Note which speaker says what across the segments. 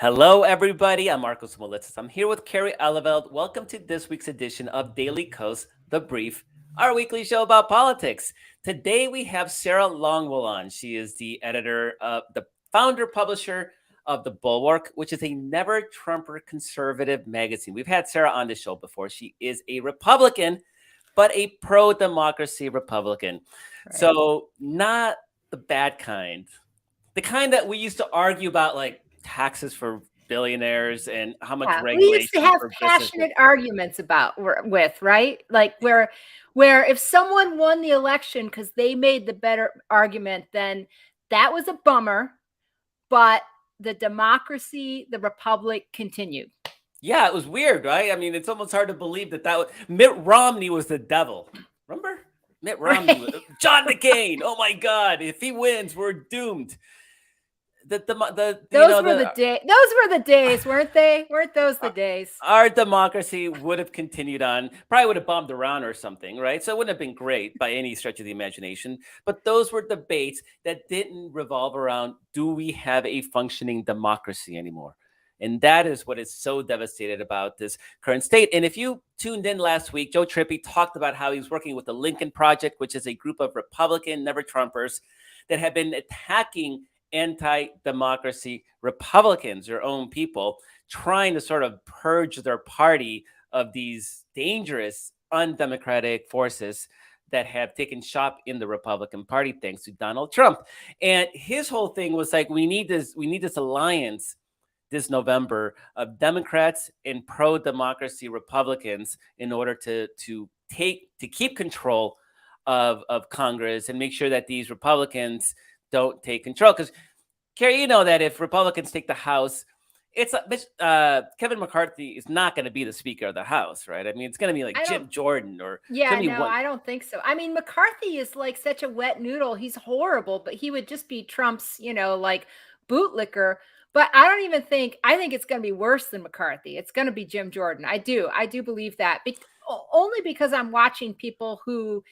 Speaker 1: Hello, everybody. I'm Marcos Molitzis. I'm here with Carrie Eleveld. Welcome to this week's edition of Daily Kos, The Brief, our weekly show about politics. Today, we have Sarah Longwell on. She is the editor of the founder publisher of The Bulwark, which is a never Trumper conservative magazine. We've had Sarah on the show before. She is a Republican, but a pro-democracy Republican.
Speaker 2: Right.
Speaker 1: So not the bad kind. The kind that we used to argue about, like taxes for billionaires and how much
Speaker 2: We used to
Speaker 1: regulation
Speaker 2: have
Speaker 1: for businesses.
Speaker 2: passionate arguments with, right? Like where if someone won the election because they made the better argument, then that was a bummer. But the democracy, the republic continued.
Speaker 1: Yeah, it was weird, right? I mean, it's almost hard to believe that Mitt Romney was the devil. Remember? Mitt Romney,
Speaker 2: Right.
Speaker 1: John McCain. Oh my God! If he wins, we're doomed.
Speaker 2: Those were the days, weren't they? Weren't those the days?
Speaker 1: Our democracy would have continued on, probably would have bombed Iran or something, right? So it wouldn't have been great by any stretch of the imagination. But those were debates that didn't revolve around, do we have a functioning democracy anymore? And that is what is so devastated about this current state. And if you tuned in last week, Joe Trippi talked about how he's working with the Lincoln Project, which is a group of Republican never Trumpers that have been attacking anti-democracy Republicans, their own people, trying to sort of purge their party of these dangerous, undemocratic forces that have taken shop in the Republican Party thanks to Donald Trump. And his whole thing was like, we need this alliance this November of Democrats and pro-democracy Republicans in order to keep control of Congress and make sure that these Republicans don't take control. Because, Carrie, you know that if Republicans take the House, Kevin McCarthy is not going to be the Speaker of the House, right? I mean, it's going to be like Jim Jordan or
Speaker 2: I don't think so. I mean, McCarthy is like such a wet noodle. He's horrible, but he would just be Trump's, like bootlicker. But I think it's going to be worse than McCarthy. It's going to be Jim Jordan. I do believe that. Only because I'm watching people who,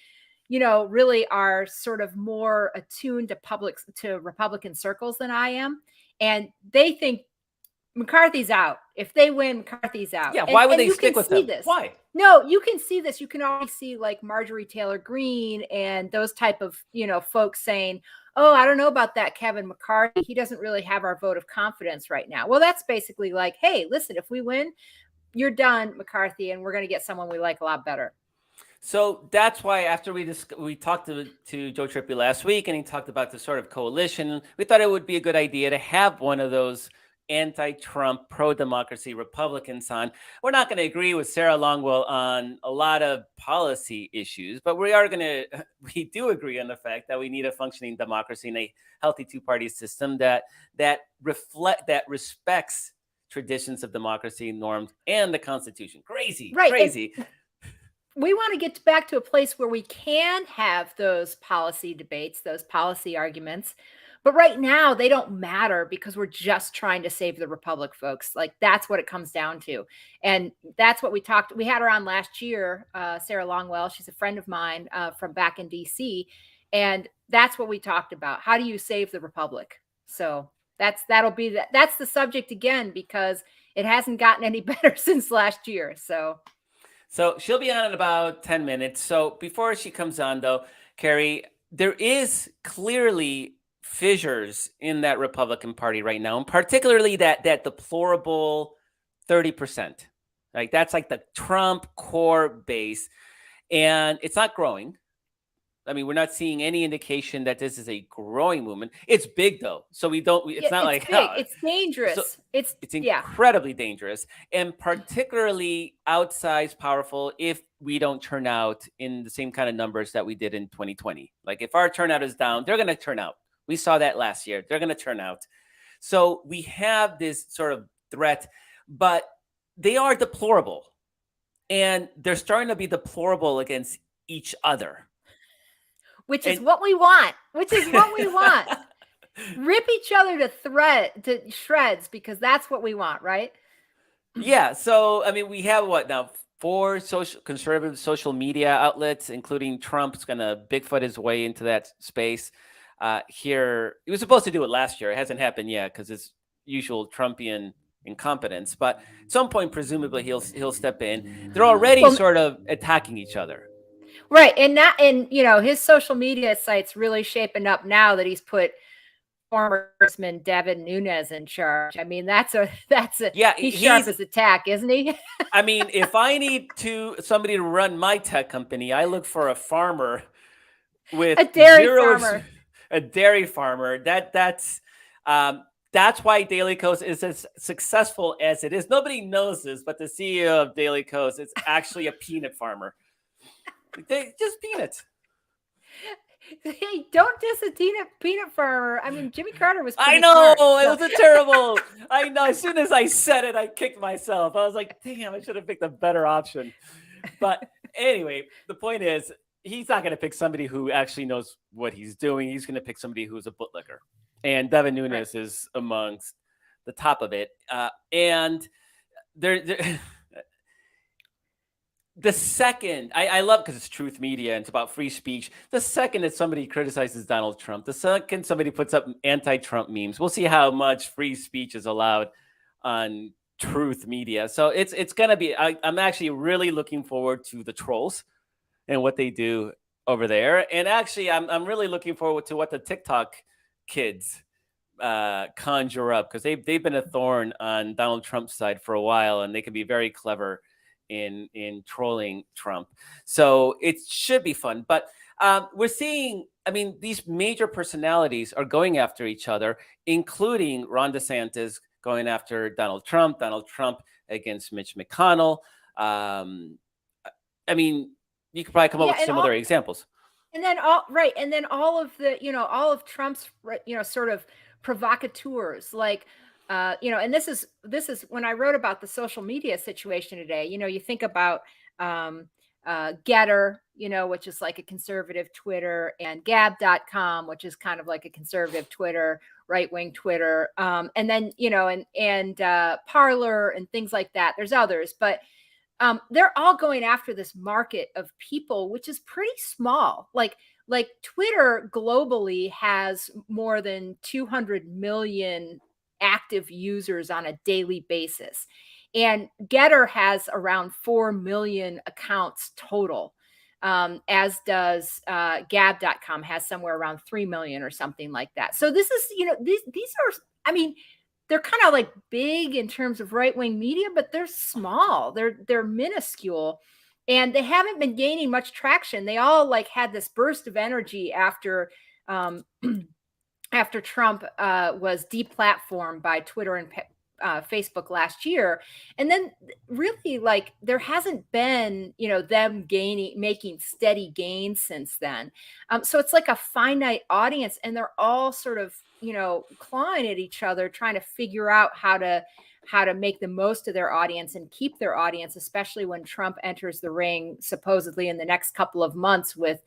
Speaker 2: really are sort of more attuned to Republican circles than I am. And they think McCarthy's out. If they win, McCarthy's out.
Speaker 1: Yeah, why would they stick with him? Why?
Speaker 2: No, you can see this. You can always see like Marjorie Taylor Greene and those type of, folks saying, oh, I don't know about that Kevin McCarthy. He doesn't really have our vote of confidence right now. Well, that's basically like, hey, listen, if we win, you're done, McCarthy, and we're going to get someone we like a lot better.
Speaker 1: So that's why after we talked to Joe Trippi last week, and he talked about the sort of coalition, we thought it would be a good idea to have one of those anti-Trump, pro-democracy Republicans on. We're not going to agree with Sarah Longwell on a lot of policy issues, but we do agree on the fact that we need a functioning democracy and a healthy two-party system that respects traditions of democracy, norms, and the Constitution. Crazy.
Speaker 2: We want to get back to a place where we can have those policy debates, those policy arguments. But right now, they don't matter because we're just trying to save the republic, folks. Like, that's what it comes down to. And that's what we had her on last year, Sarah Longwell. She's a friend of mine from back in D.C. And that's what we talked about. How do you save the republic? So that's the subject again, because it hasn't gotten any better since last year.
Speaker 1: So she'll be on in about 10 minutes. So before she comes on, though, Carrie, there is clearly fissures in that Republican Party right now, and particularly that deplorable 30%. Like, that's like the Trump core base, and it's not growing. I mean, we're not seeing any indication that this is a growing movement. It's big, though. So it's not
Speaker 2: big. It's dangerous.
Speaker 1: So it's incredibly dangerous, and particularly outsized powerful if we don't turn out in the same kind of numbers that we did in 2020. Like, if our turnout is down, they're going to turn out. We saw that last year. They're going to turn out. So we have this sort of threat, but they are deplorable, and they're starting to be deplorable against each other.
Speaker 2: Which is what we want. Rip each other to shreds, because that's what we want, right?
Speaker 1: Yeah. So, I mean, we have what now? 4 conservative social media outlets, including Trump's going to Bigfoot his way into that space. Here, he was supposed to do it last year. It hasn't happened yet because his usual Trumpian incompetence. But at some point, presumably, he'll step in. They're already
Speaker 2: Well,
Speaker 1: sort of attacking each other.
Speaker 2: right, and his social media site's really shaping up now that he's put former Congressman Devin Nunes in charge. I mean,
Speaker 1: Yeah,
Speaker 2: he's sharp as a tack, isn't he?
Speaker 1: I mean, if I need somebody to run my tech company, I look for a farmer with
Speaker 2: A dairy farmer.
Speaker 1: a dairy farmer. That's why Daily Kos is as successful as it is. Nobody knows this, but the CEO of Daily Kos is actually a peanut farmer. They just peanuts.
Speaker 2: Hey, don't diss a peanut farmer. I mean, Jimmy Carter was
Speaker 1: I
Speaker 2: pretty
Speaker 1: know
Speaker 2: smart.
Speaker 1: it was a terrible. I know. As soon as I said it, I kicked myself. I was like, "Damn! I should have picked a better option." But anyway, the point is, he's not going to pick somebody who actually knows what he's doing. He's going to pick somebody who's a bootlicker, and Devin Nunes is amongst the top of it. And there the second I love, because it's truth media and it's about free speech. The second that somebody criticizes Donald Trump, the second somebody puts up anti-Trump memes, we'll see how much free speech is allowed on truth media. So it's gonna be. I'm actually really looking forward to the trolls and what they do over there. And actually, I'm really looking forward to what the TikTok kids conjure up, because they've been a thorn on Donald Trump's side for a while, and they can be very clever in trolling Trump. So it should be fun. But we're seeing, I mean, these major personalities are going after each other, including Ron DeSantis going after Donald Trump against Mitch McConnell. I mean, you could probably come up with similar examples.
Speaker 2: And then all of all of Trump's, sort of provocateurs, like, and this is when I wrote about the social media situation today. You think about Getter, which is like a conservative Twitter, and Gab.com, which is kind of like a conservative Twitter, right-wing Twitter, and then and Parler and things like that. There's others, but they're all going after this market of people, which is pretty small. Like Twitter globally has more than 200 million active users on a daily basis. And Getter has around 4 million accounts total, as does Gab.com, has somewhere around 3 million or something like that. So this is, these are, I mean, they're kind of like big in terms of right-wing media, but they're small. They're minuscule. And they haven't been gaining much traction. They all like had this burst of energy after after Trump was deplatformed by Twitter and Facebook last year. And then really, like, there hasn't been, them making steady gains since then. So it's like a finite audience, and they're all sort of, clawing at each other, trying to figure out how to make the most of their audience and keep their audience, especially when Trump enters the ring, supposedly in the next couple of months with,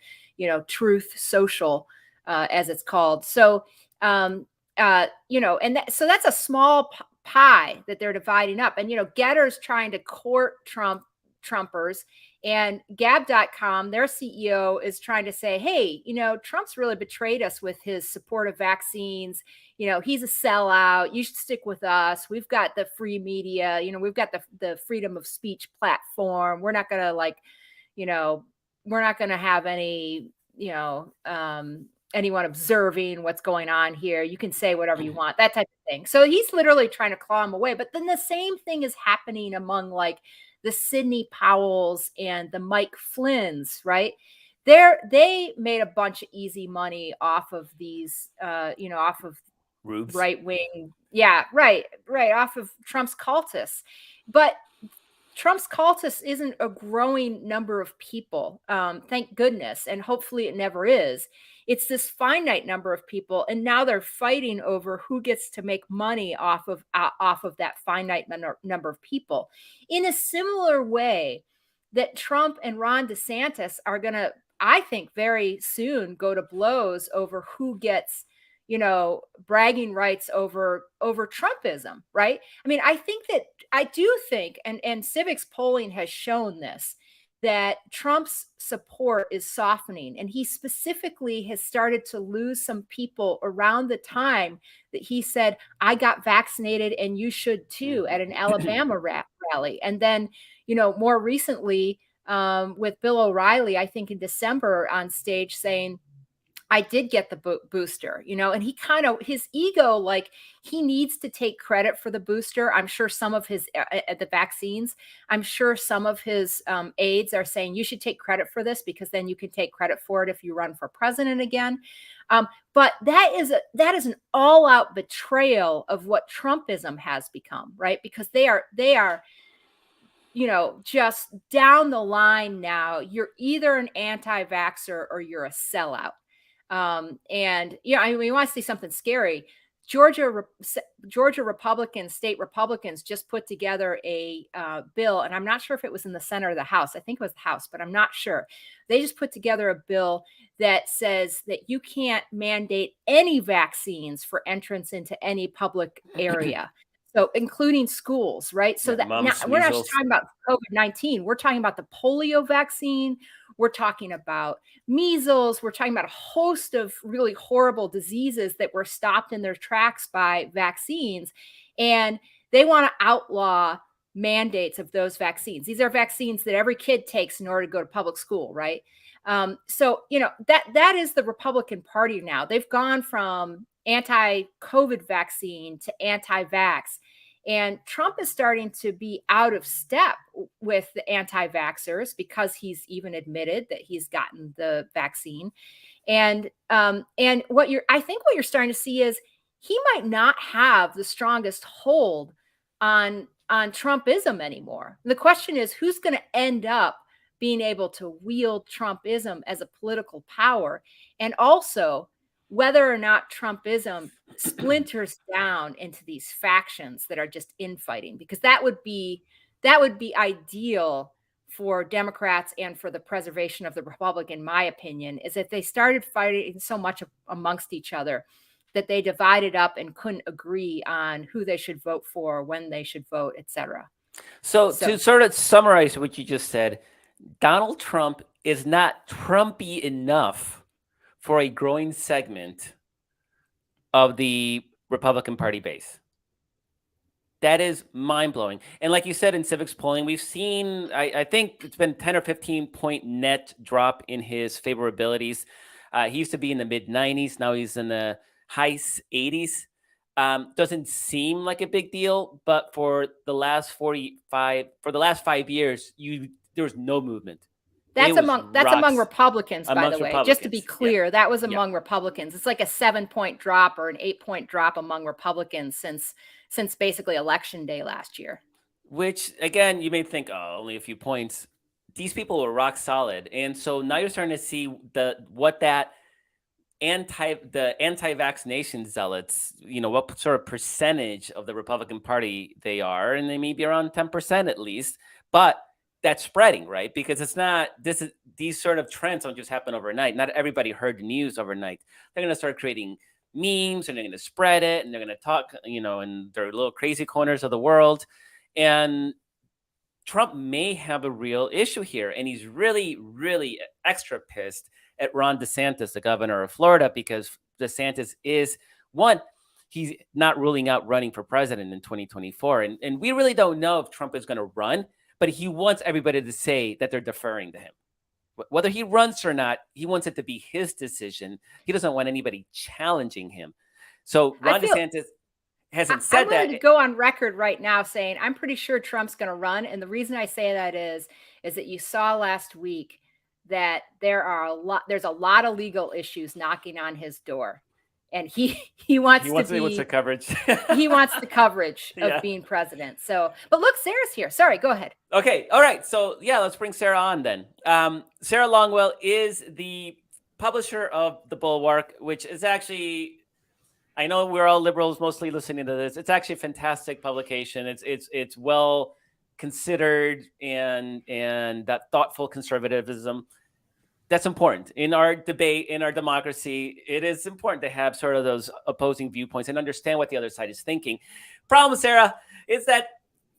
Speaker 2: Truth Social, as it's called. So, and so that's a small pie that they're dividing up. And, Getter's trying to court Trumpers, and Gab.com, their CEO, is trying to say, hey, Trump's really betrayed us with his support of vaccines. He's a sellout. You should stick with us. We've got the free media. We've got the freedom of speech platform. We're not going to we're not going to have any, anyone observing what's going on here. You can say whatever you want, that type of thing. So he's literally trying to claw him away. But then the same thing is happening among like the Sidney Powells and the Mike Flynn's, right? They made a bunch of easy money off of these, off of
Speaker 1: Rubes.
Speaker 2: Right wing. Yeah, right. Off of Trump's cultists. But Trump's cultists isn't a growing number of people, thank goodness, and hopefully it never is. It's this finite number of people, and now they're fighting over who gets to make money off of that finite number of people. In a similar way that Trump and Ron DeSantis are going to, I think, very soon go to blows over who gets, bragging rights over Trumpism, right? I mean, I do think, and Civics polling has shown this, that Trump's support is softening. And he specifically has started to lose some people around the time that he said, I got vaccinated and you should too, at an Alabama rally. And then, more recently, with Bill O'Reilly, I think in December on stage saying, I did get the booster, and he kind of, his ego, like he needs to take credit for the booster. I'm sure some of his, the vaccines, I'm sure some of his aides are saying you should take credit for this because then you can take credit for it if you run for president again. But that is an all out betrayal of what Trumpism has become, right? Because they are, just down the line now, you're either an anti-vaxxer or you're a sellout. And we want to see something scary. Georgia Republicans, state Republicans, just put together a bill, and I'm not sure if it was in the Senate or the House. I think it was the House, but I'm not sure. They just put together a bill that says that you can't mandate any vaccines for entrance into any public area. So including schools, right? So that
Speaker 1: mumps,
Speaker 2: we're not
Speaker 1: measles.
Speaker 2: just talking about COVID-19. We're talking about the polio vaccine. We're talking about measles. We're talking about a host of really horrible diseases that were stopped in their tracks by vaccines. And they want to outlaw mandates of those vaccines. These are vaccines that every kid takes in order to go to public school, right? So, that is the Republican Party now. They've gone from anti-COVID vaccine to anti-vax. And Trump is starting to be out of step with the anti-vaxxers because he's even admitted that he's gotten the vaccine. And I think what you're starting to see is he might not have the strongest hold on Trumpism anymore. The question is, who's going to end up being able to wield Trumpism as a political power, and also whether or not Trumpism splinters down into these factions that are just infighting, because that would be ideal for Democrats and for the preservation of the Republic, in my opinion, is if they started fighting so much amongst each other that they divided up and couldn't agree on who they should vote for, when they should vote, etc.
Speaker 1: So to sort of summarize what you just said, Donald Trump is not Trumpy enough for a growing segment of the Republican Party base. That is mind-blowing. And like you said, in civics polling, we've seen, I think it's been 10 or 15 point net drop in his favorabilities. He used to be in the mid 90s. Now he's in the high 80s. Doesn't seem like a big deal, but for the last 5 years, there was no movement.
Speaker 2: That's among Republicans, by the way. Just to be clear, that was among Republicans. It's like a 7-point drop or an 8-point drop among Republicans since basically Election Day last year.
Speaker 1: Which, again, you may think, oh, only a few points. These people were rock solid, and so now you're starting to see what that anti-vaccination zealots, what sort of percentage of the Republican Party they are, and they may be around 10% at least, but that's spreading, right? Because these sort of trends don't just happen overnight. Not everybody heard the news overnight. They're going to start creating memes, and they're going to spread it, and they're going to talk, in their little crazy corners of the world. And Trump may have a real issue here, and he's really, really extra pissed at Ron DeSantis, the governor of Florida, because DeSantis is he's not ruling out running for president in 2024. And we really don't know if Trump is going to run, but he wants everybody to say that they're deferring to him. Whether he runs or not, he wants it to be his decision. He doesn't want anybody challenging him. So Ron DeSantis hasn't said that.
Speaker 2: I'm going to go on record right now saying I'm pretty sure Trump's going to run. And the reason I say that is that you saw last week that there's a lot of legal issues knocking on his door. And he wants the
Speaker 1: coverage.
Speaker 2: He wants the coverage of being president. So, but look, Sarah's here. Sorry, go ahead.
Speaker 1: Okay. All right. So let's bring Sarah on then. Sarah Longwell is the publisher of The Bulwark, which is actually, I know we're all liberals mostly listening to this. It's actually a fantastic publication. It's well considered and that thoughtful conservatism. That's important in our debate, in our democracy. It is important to have sort of those opposing viewpoints and understand what the other side is thinking. Problem, Sarah, is that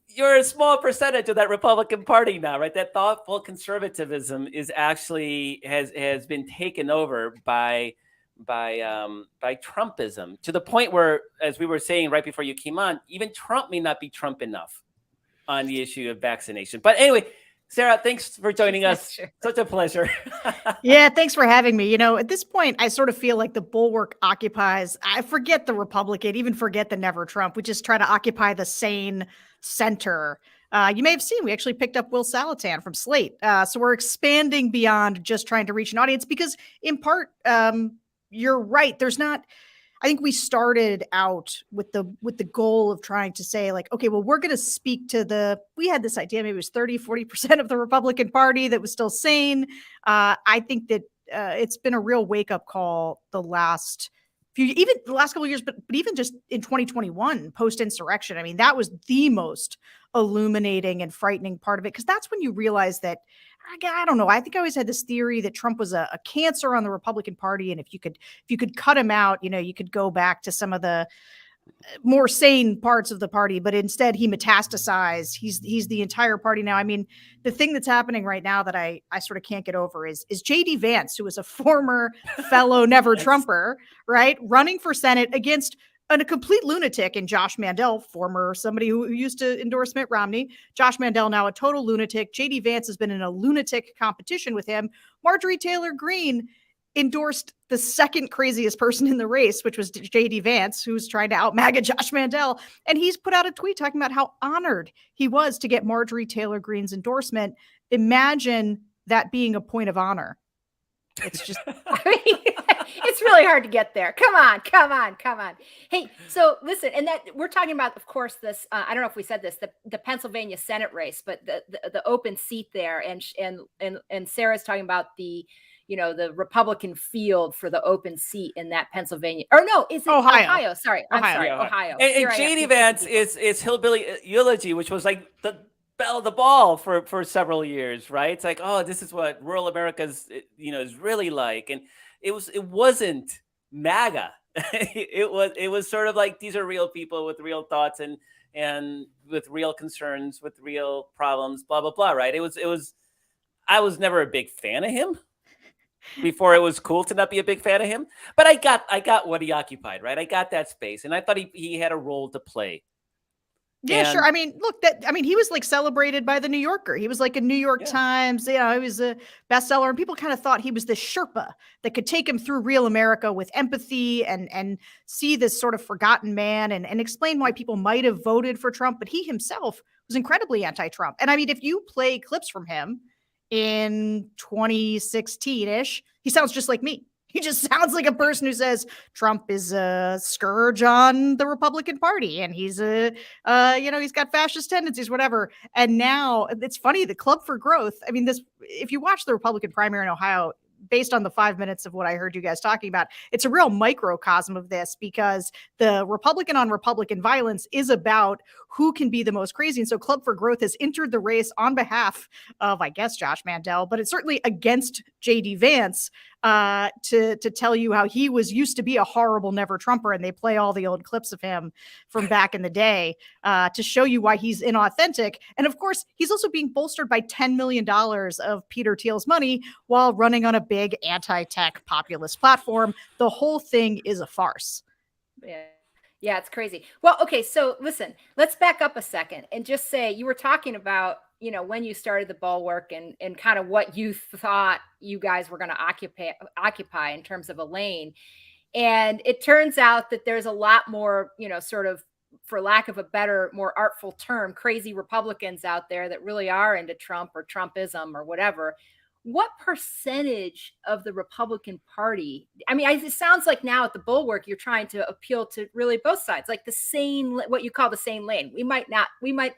Speaker 1: you're a small percentage of that Republican Party now, right? That thoughtful conservatism is actually has been taken over by Trumpism, to the point where, as we were saying right before you came on, even Trump may not be Trump enough on the issue of vaccination. But anyway, Sarah, thanks for joining us.
Speaker 2: Sure.
Speaker 1: Such a pleasure.
Speaker 3: Yeah, thanks for having me. At this point, I sort of feel like the bulwark occupies, I forget the Republican, even forget the never Trump. We just try to occupy the sane center. You may have seen we actually picked up Will Salatan from Slate. So we're expanding beyond just trying to reach an audience because, in part, you're right. There's not. I think we started out with the goal of trying to say, like, okay, well, we're going to speak to we had this idea, maybe it was 30-40% of the Republican Party that was still sane. I think that it's been a real wake up call the last couple of years, but even just in 2021 post insurrection. I mean, that was the most illuminating and frightening part of it, because that's when you realize that, I don't know. I think I always had this theory that Trump was a cancer on the Republican Party, and if you could cut him out, you could go back to some of the more sane parts of the party. But instead, he metastasized. He's the entire party now. I mean, the thing that's happening right now that I sort of can't get over is JD Vance, who is a former fellow never Trumper, right, running for Senate against a complete lunatic in Josh Mandel, former somebody who used to endorse Mitt Romney. Josh Mandel, now a total lunatic. JD Vance has been in a lunatic competition with him. Marjorie Taylor Greene endorsed the second craziest person in the race, which was JD Vance, who's trying to out-MAGA Josh Mandel. And he's put out a tweet talking about how honored he was to get Marjorie Taylor Greene's endorsement. Imagine that being a point of honor. It's just,
Speaker 2: it's really hard to get there. Come on. Hey, so listen, and that we're talking about, of course, this, I don't know if we said this, the Pennsylvania Senate race, but the open seat there, and Sarah's talking about the Republican field for the open seat in that Pennsylvania, or no, is it Ohio? Sorry. I'm sorry, Ohio.
Speaker 1: And JD Vance is hillbilly eulogy, which was like the belle of the ball for several years, right? It's like, oh, this is what rural America's is really like, and it wasn't MAGA. it was sort of like, these are real people with real thoughts and with real concerns, with real problems, blah blah blah, right? It was. I was never a big fan of him before it was cool to not be a big fan of him, but I got what he occupied, right? I got that space, and I thought he had a role to play.
Speaker 3: Yeah, sure. I mean, look, he was like celebrated by the New Yorker. He was like a New York Times, he was a bestseller, and people kind of thought he was the Sherpa that could take him through real America with empathy and see this sort of forgotten man and explain why people might have voted for Trump. But he himself was incredibly anti-Trump. And I mean, if you play clips from him in 2016-ish, he sounds just like me. He just sounds like a person who says Trump is a scourge on the Republican Party, and he's he's got fascist tendencies, whatever. And now it's funny, the Club for Growth. I mean, if you watch the Republican primary in Ohio, based on the 5 minutes of what I heard you guys talking about, it's a real microcosm of this, because the Republican on Republican violence is about who can be the most crazy. And so Club for Growth has entered the race on behalf of, I guess, Josh Mandel, but it's certainly against JD Vance, to tell you how he used to be a horrible never Trumper. And they play all the old clips of him from back in the day to show you why he's inauthentic. And of course, he's also being bolstered by $10 million of Peter Thiel's money while running on a big anti-tech populist platform. The whole thing is a farce.
Speaker 2: Yeah, it's crazy. Well, okay, so listen, let's back up a second and just say, you were talking about, when you started the Bulwark and kind of what you thought you guys were going to occupy in terms of a lane. And it turns out that there's a lot more, sort of, for lack of a better, more artful term, crazy Republicans out there that really are into Trump or Trumpism or whatever. What percentage of the Republican Party? I mean, it sounds like now at the Bulwark, you're trying to appeal to really both sides, like the sane, what you call the sane lane. We might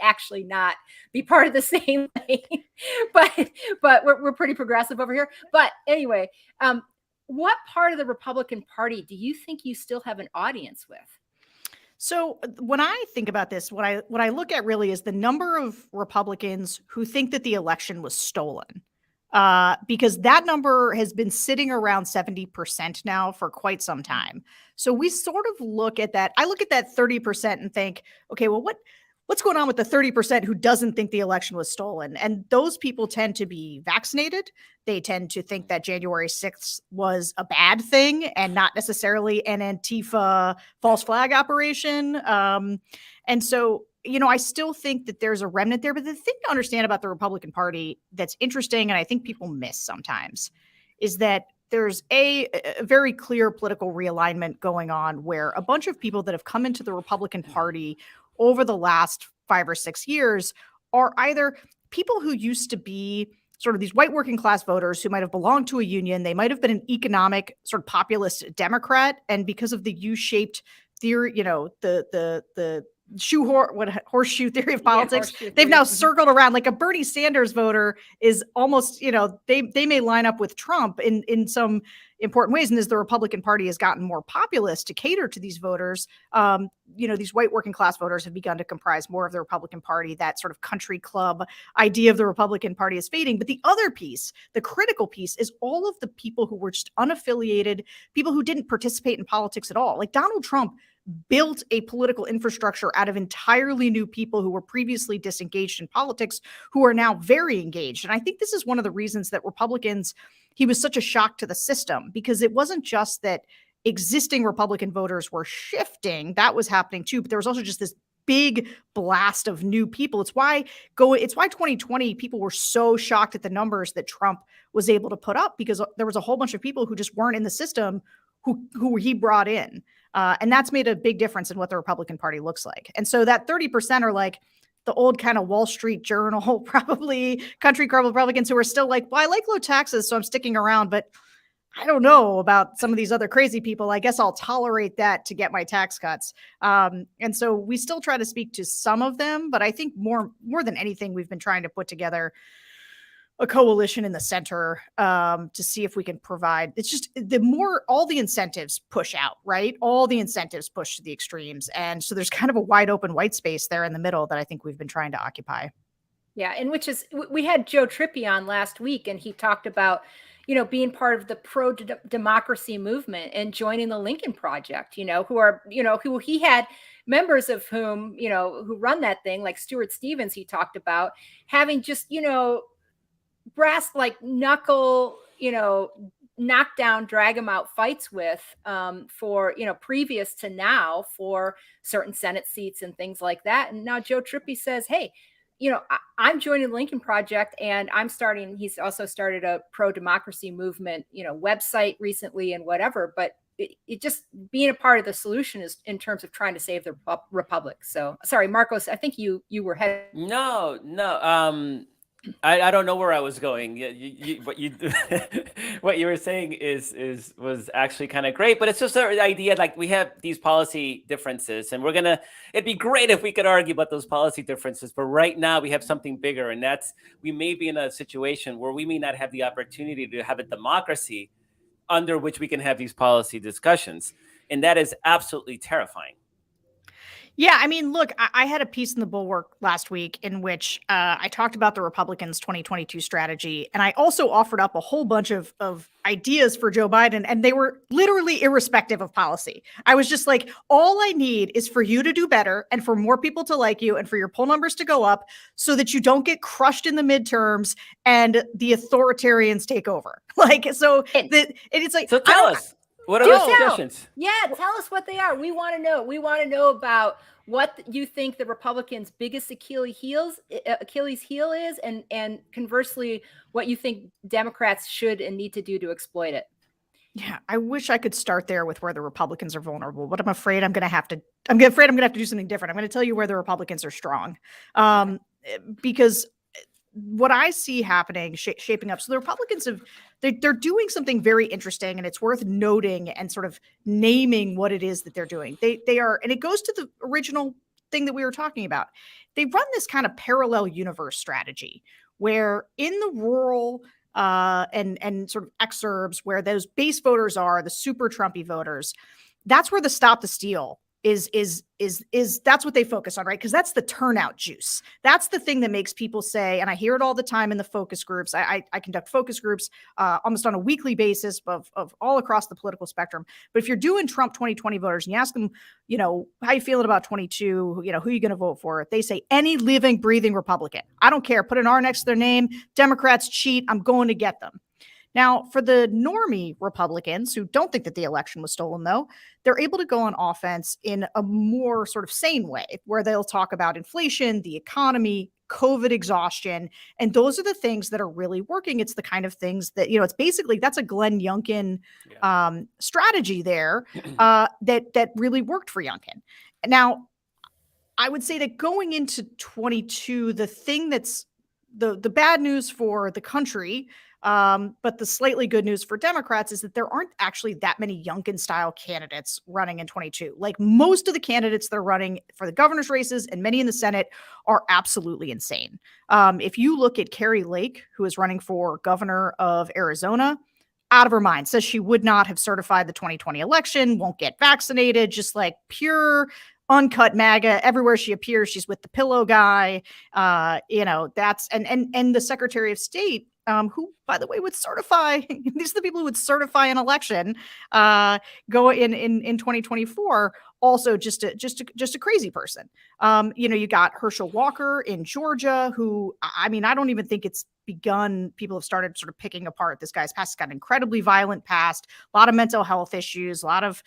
Speaker 2: actually not be part of the same lane, but we're pretty progressive over here. But anyway, what part of the Republican Party do you think you still have an audience with?
Speaker 3: So when I think about this, what I look at really is the number of Republicans who think that the election was stolen. Because that number has been sitting around 70% now for quite some time. So we sort of look at that. I look at that 30% and think, okay, well, what's going on with the 30% who doesn't think the election was stolen? And those people tend to be vaccinated. They tend to think that January 6th was a bad thing and not necessarily an Antifa false flag operation. And so, I still think that there's a remnant there. But the thing to understand about the Republican Party that's interesting, and I think people miss sometimes, is that there's a very clear political realignment going on where a bunch of people that have come into the Republican Party over the last 5 or 6 years are either people who used to be sort of these white working class voters who might have belonged to a union. They might have been an economic sort of populist Democrat. And because of the U-shaped theory, the horseshoe theory of politics, they've now circled around. Like a Bernie Sanders voter is almost, they may line up with Trump in some important ways. And as the Republican Party has gotten more populist to cater to these voters, these white working class voters have begun to comprise more of the Republican Party. That sort of country club idea of the Republican Party is fading. But the other piece, the critical piece, is all of the people who were just unaffiliated, people who didn't participate in politics at all. Like Donald Trump built a political infrastructure out of entirely new people who were previously disengaged in politics, who are now very engaged. And I think this is one of the reasons that Republicans, he was such a shock to the system, because it wasn't just that existing Republican voters were shifting. That was happening too. But there was also just this big blast of new people. It's why 2020 people were so shocked at the numbers that Trump was able to put up, because there was a whole bunch of people who just weren't in the system who he brought in. And that's made a big difference in what the Republican Party looks like. And so that 30% are like the old kind of Wall Street Journal, probably country club Republicans who are still like, well, I like low taxes, so I'm sticking around, but I don't know about some of these other crazy people. I guess I'll tolerate that to get my tax cuts. And so we still try to speak to some of them, but I think more than anything, we've been trying to put together a coalition in the center to see if we can provide. It's just all the incentives push out, right? All the incentives push to the extremes. And so there's kind of a wide open white space there in the middle that I think we've been trying to occupy.
Speaker 2: Yeah. And we had Joe Trippi on last week, and he talked about, being part of the pro-democracy movement and joining the Lincoln Project, who he had members of whom, who run that thing, like Stuart Stevens, he talked about having just, brass like knuckle, knockdown, drag them out fights with for, previous to now for certain Senate seats and things like that. And now Joe Trippi says, hey, I'm joining the Lincoln Project, and he's also started a pro-democracy movement, website recently and whatever, but it just being a part of the solution is in terms of trying to save the republic. So sorry, Marcos, I think you were headed.
Speaker 1: No. I don't know where I was going. What you were saying was actually kind of great, but it's just the idea, like we have these policy differences, and it'd be great if we could argue about those policy differences, but right now we have something bigger, and that's, we may be in a situation where we may not have the opportunity to have a democracy under which we can have these policy discussions, and that is absolutely terrifying.
Speaker 3: Yeah, I mean, look, I had a piece in the Bulwark last week in which I talked about the Republicans' 2022 strategy, and I also offered up a whole bunch of ideas for Joe Biden, and they were literally irrespective of policy. I was just like, all I need is for you to do better and for more people to like you and for your poll numbers to go up so that you don't get crushed in the midterms and the authoritarians take over. It's like,
Speaker 1: so tell us. What are those suggestions?
Speaker 2: Yeah, tell us what they are. We want to know. We want to know about what you think the Republicans' biggest Achilles heel is, and conversely, what you think Democrats should and need to do to exploit it.
Speaker 3: Yeah, I wish I could start there with where the Republicans are vulnerable, but I'm afraid I'm going to have to do something different. I'm going to tell you where the Republicans are strong, because what I see happening, shaping up. So the Republicans they're doing something very interesting, and it's worth noting and sort of naming what it is that they're doing. They are, and it goes to the original thing that we were talking about. They run this kind of parallel universe strategy where in the rural and sort of exurbs where those base voters are, the super Trumpy voters, that's where the stop the steal is that's what they focus on, right? Because that's the turnout juice. That's the thing that makes people say, and I hear it all the time in the focus groups. I conduct focus groups almost on a weekly basis of all across the political spectrum. But if you're doing Trump 2020 voters and you ask them, how you feeling about 22, who are you going to vote for? They say any living, breathing Republican. I don't care. Put an R next to their name. Democrats cheat. I'm going to get them. Now, for the normie Republicans who don't think that the election was stolen, though, they're able to go on offense in a more sort of sane way, where they'll talk about inflation, the economy, COVID exhaustion. And those are the things that are really working. It's the kind of things that, it's basically, that's a Glenn Youngkin strategy there that really worked for Youngkin. Now, I would say that going into 22, the thing that's the bad news for the country, but the slightly good news for Democrats is that there aren't actually that many Youngkin style candidates running in 22. Like most of the candidates they're running for the governor's races and many in the Senate are absolutely insane. If you look at Carrie Lake, who is running for governor of Arizona, out of her mind, says she would not have certified the 2020 election, won't get vaccinated, just like pure uncut MAGA. Everywhere she appears, she's with the pillow guy. That's and the Secretary of State, who, by the way, would certify. These are the people who would certify an election. Go in 2024. Also, just a crazy person. You got Herschel Walker in Georgia, who I don't even think it's begun. People have started sort of picking apart this guy's past. He's got an incredibly violent past, a lot of mental health issues, a lot of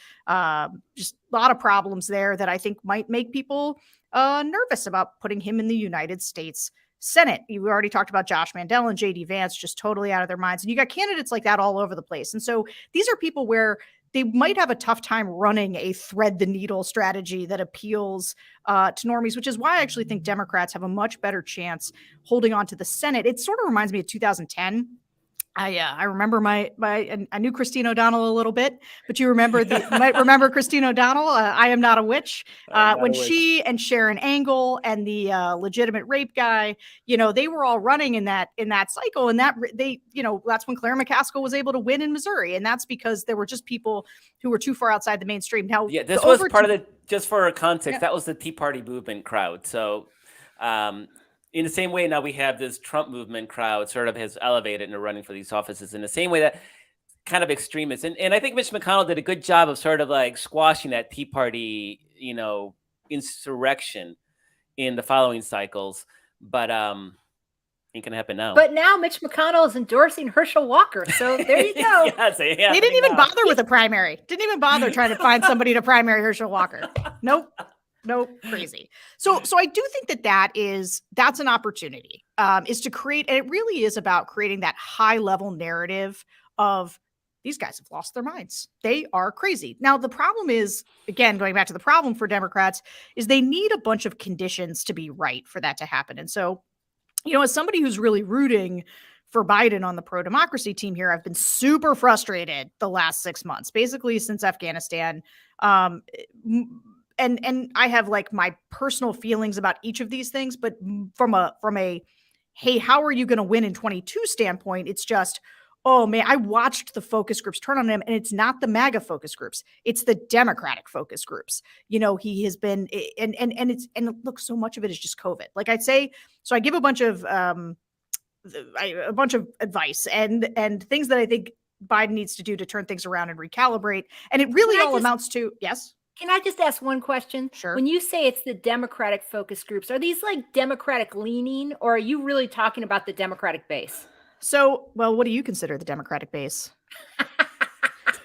Speaker 3: problems there that I think might make people nervous about putting him in the United States Senate. You already talked about Josh Mandel and JD Vance, just totally out of their minds. And you got candidates like that all over the place. And so these are people where they might have a tough time running a thread the needle strategy that appeals to normies, which is why I actually think Democrats have a much better chance holding on to the Senate. It sort of reminds me of 2010. I remember I knew Christine O'Donnell a little bit, but you might remember Christine O'Donnell. I am not a witch. When she and Sharon Angle and the legitimate rape guy, they were all running in that cycle, and that's when Claire McCaskill was able to win in Missouri, and that's because there were just people who were too far outside the mainstream. Now,
Speaker 1: this was part of the, just for context, that was the Tea Party movement crowd. So. In the same way, now we have this Trump movement crowd sort of has elevated and are running for these offices in the same way that kind of extremists. And I think Mitch McConnell did a good job of sort of like squashing that Tea Party, insurrection in the following cycles. But ain't going to happen now.
Speaker 2: But now Mitch McConnell is endorsing Herschel Walker. So there you go.
Speaker 3: They didn't even bother with a primary. Didn't even bother trying to find somebody to primary Herschel Walker. Nope, crazy. So I do think that's an opportunity, is to create, and it really is about creating that high level narrative of these guys have lost their minds. They are crazy. Now, the problem is, again, going back to the problem for Democrats, is they need a bunch of conditions to be right for that to happen. And so, as somebody who's really rooting for Biden on the pro-democracy team here, I've been super frustrated the last 6 months, basically since Afghanistan. And I have like my personal feelings about each of these things, but from a hey, how are you going to win in 22 standpoint? It's just, oh man, I watched the focus groups turn on him, and it's not the MAGA focus groups, it's the Democratic focus groups. He has been, and look, so much of it is just COVID. Like I'd say, so I give a bunch of advice and things that I think Biden needs to do to turn things around and recalibrate. And it really all amounts to, yes.
Speaker 2: Can I just ask one question?
Speaker 3: Sure.
Speaker 2: When you say it's the Democratic focus groups, are these like Democratic leaning, or are you really talking about the Democratic base?
Speaker 3: So, well, what do you consider the Democratic base?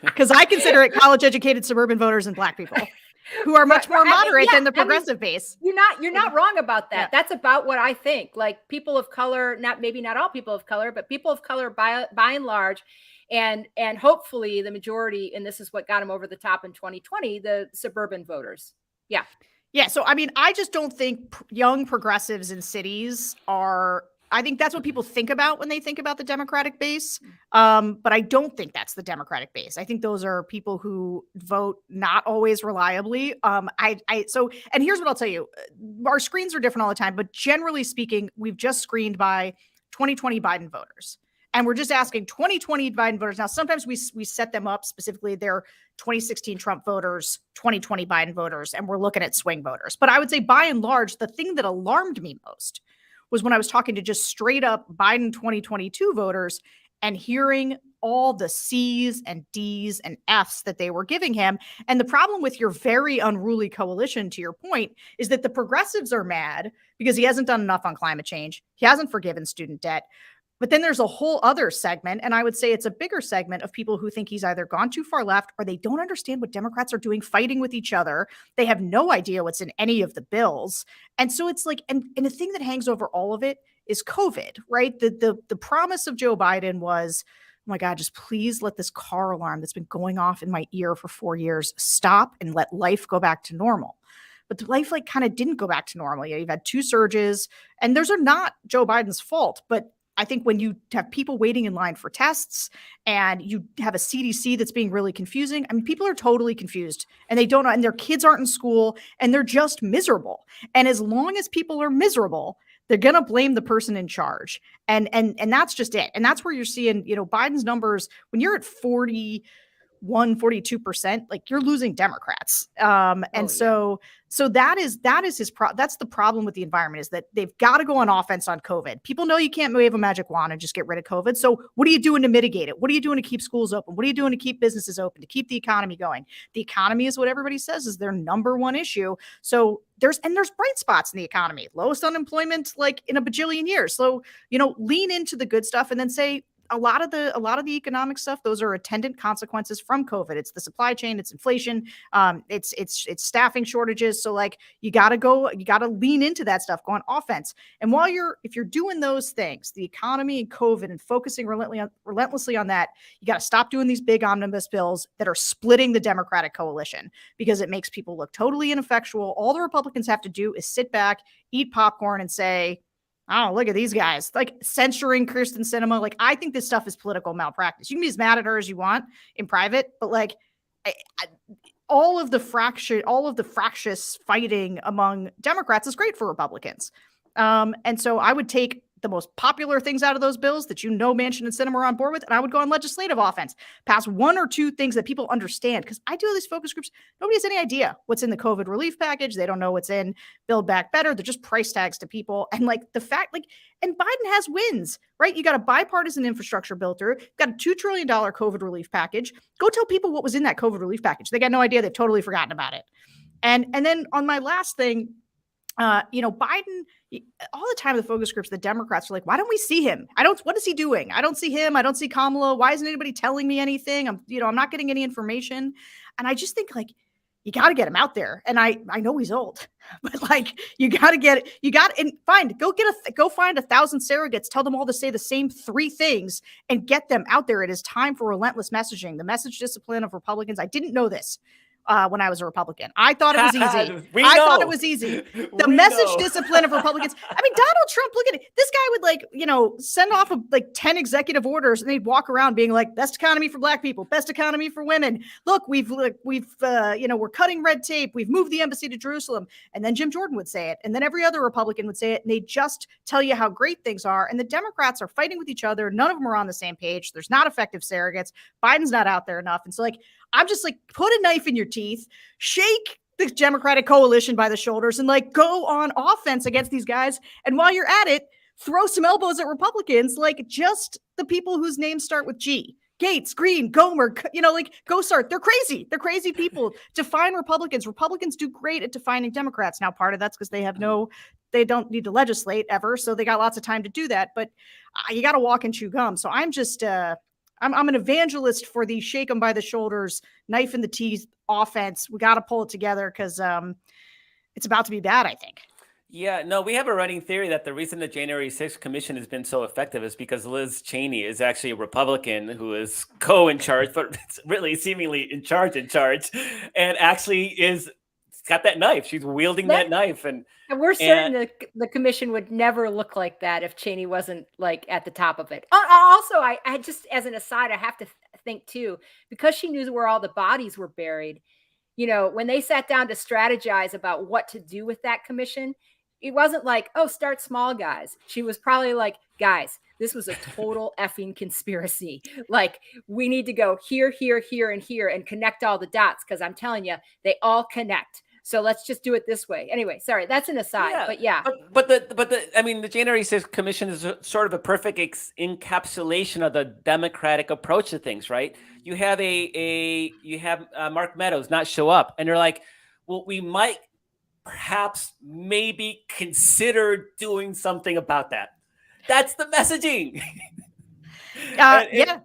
Speaker 3: Because I consider it college-educated suburban voters and Black people who are much more moderate than the progressive base.
Speaker 2: You're not wrong about that. Yeah. That's about what I think. Like people of color, maybe not all people of color, but people of color by and large. And hopefully the majority, and this is what got him over the top in 2020, the suburban voters. Yeah.
Speaker 3: Yeah. So, I just don't think young progressives in cities I think that's what people think about when they think about the Democratic base. But I don't think that's the Democratic base. I think those are people who vote not always reliably. And here's what I'll tell you. Our screens are different all the time, but generally speaking, we've just screened by 2020 Biden voters. And we're just asking 2020 Biden voters. Now, sometimes we set them up specifically. They're 2016 Trump voters, 2020 Biden voters, and we're looking at swing voters. But I would say by and large, the thing that alarmed me most was when I was talking to just straight up Biden 2022 voters and hearing all the C's and D's and F's that they were giving him. And the problem with your very unruly coalition, to your point, is that the progressives are mad because he hasn't done enough on climate change. He hasn't forgiven student debt. But then there's a whole other segment, and I would say it's a bigger segment of people who think he's either gone too far left or they don't understand what Democrats are doing fighting with each other. They have no idea what's in any of the bills. And so it's like, and the thing that hangs over all of it is COVID, right? The promise of Joe Biden was, oh my God, just please let this car alarm that's been going off in my ear for 4 years stop and let life go back to normal. But the life kind of didn't go back to normal. You've had 2 surges, and those are not Joe Biden's fault, but I think when you have people waiting in line for tests and you have a CDC that's being really confusing, I mean, people are totally confused and they don't know, and their kids aren't in school and they're just miserable. And as long as people are miserable, they're going to blame the person in charge. And that's just it. And that's where you're seeing, Biden's numbers, when you're at 42%, like you're losing Democrats. So that is that's the problem with the environment, is that they've got to go on offense on COVID. People know you can't wave a magic wand and just get rid of COVID. So what are you doing to mitigate it? What are you doing to keep schools open? What are you doing to keep businesses open, to keep the economy going? The economy is what everybody says is their number one issue. So there's bright spots in the economy, lowest unemployment like in a bajillion years. So, lean into the good stuff and then say, a lot of the economic stuff, those are attendant consequences from COVID. It's the supply chain, it's inflation, it's staffing shortages. So you got to lean into that stuff, go on offense. And if you're doing those things, the economy and COVID, and focusing relentlessly on that, you got to stop doing these big omnibus bills that are splitting the Democratic coalition, because it makes people look totally ineffectual. All the Republicans have to do is sit back, eat popcorn, and say, oh, look at these guys, censoring Kirsten Sinema. I think this stuff is political malpractice. You can be as mad at her as you want in private, but all of the fractious fighting among Democrats is great for Republicans. And so I would take the most popular things out of those bills that Manchin and Sinema are on board with, and I would go on legislative offense, pass 1 or 2 things that people understand. Because I do all these focus groups, nobody has any idea what's in the COVID relief package. They don't know what's in Build Back Better. They're just price tags to people. And the fact, and Biden has wins, right? You got a bipartisan infrastructure bill through, got a $2 trillion COVID relief package. Go tell people what was in that COVID relief package. They got no idea. They've totally forgotten about it. And then on my last thing, Biden, all the time, the focus groups, the Democrats are like, why don't we see him? What is he doing? I don't see him. I don't see Kamala. Why isn't anybody telling me anything? I'm not getting any information. And I just think you got to get him out there. And I know he's old, but you got to get it. Go find 1,000 surrogates, tell them all to say the same 3 things and get them out there. It is time for relentless messaging, the message discipline of Republicans. I didn't know this. When I was a Republican, I thought it was easy. Thought it was easy. The message discipline of Republicans. I mean, Donald Trump, look at it. This guy would send off 10 executive orders, and they'd walk around being like, best economy for Black people, best economy for women. Look, we're cutting red tape. We've moved the embassy to Jerusalem. And then Jim Jordan would say it. And then every other Republican would say it. And they just tell you how great things are. And the Democrats are fighting with each other. None of them are on the same page. There's not effective surrogates. Biden's not out there enough. And so I'm just put a knife in your teeth, shake the Democratic coalition by the shoulders, and go on offense against these guys. And while you're at it, throw some elbows at Republicans, just the people whose names start with G. Gates, Green, Gomer, Gosart. They're crazy. They're crazy people. Define Republicans. Republicans do great at defining Democrats. Now, part of that's because they don't need to legislate ever, so they got lots of time to do that. But you got to walk and chew gum. So I'm just I'm an evangelist for the shake them by the shoulders, knife in the teeth offense. We got to pull it together because it's about to be bad, I think.
Speaker 1: Yeah, no, we have a running theory that the reason the January 6th commission has been so effective is because Liz Cheney is actually a Republican who is in charge, but really seemingly in charge, and actually is got that knife. She's wielding that knife. And
Speaker 2: we're certain the commission would never look like that if Cheney wasn't at the top of it. Also, I just, as an aside, I have to think too, because she knew where all the bodies were buried, when they sat down to strategize about what to do with that commission, it wasn't start small, guys. She was probably guys, This was a total effing conspiracy. Like, we need to go here, here, here, and here and connect all the dots, because I'm telling you, they all connect. So let's just do it this way. Anyway, sorry, that's an aside. But yeah.
Speaker 1: But I mean, the January 6th Commission is sort of a perfect encapsulation of the Democratic approach to things, right? You have Mark Meadows not show up, and they're like, well, we might perhaps maybe consider doing something about that. That's the messaging.
Speaker 3: Yeah.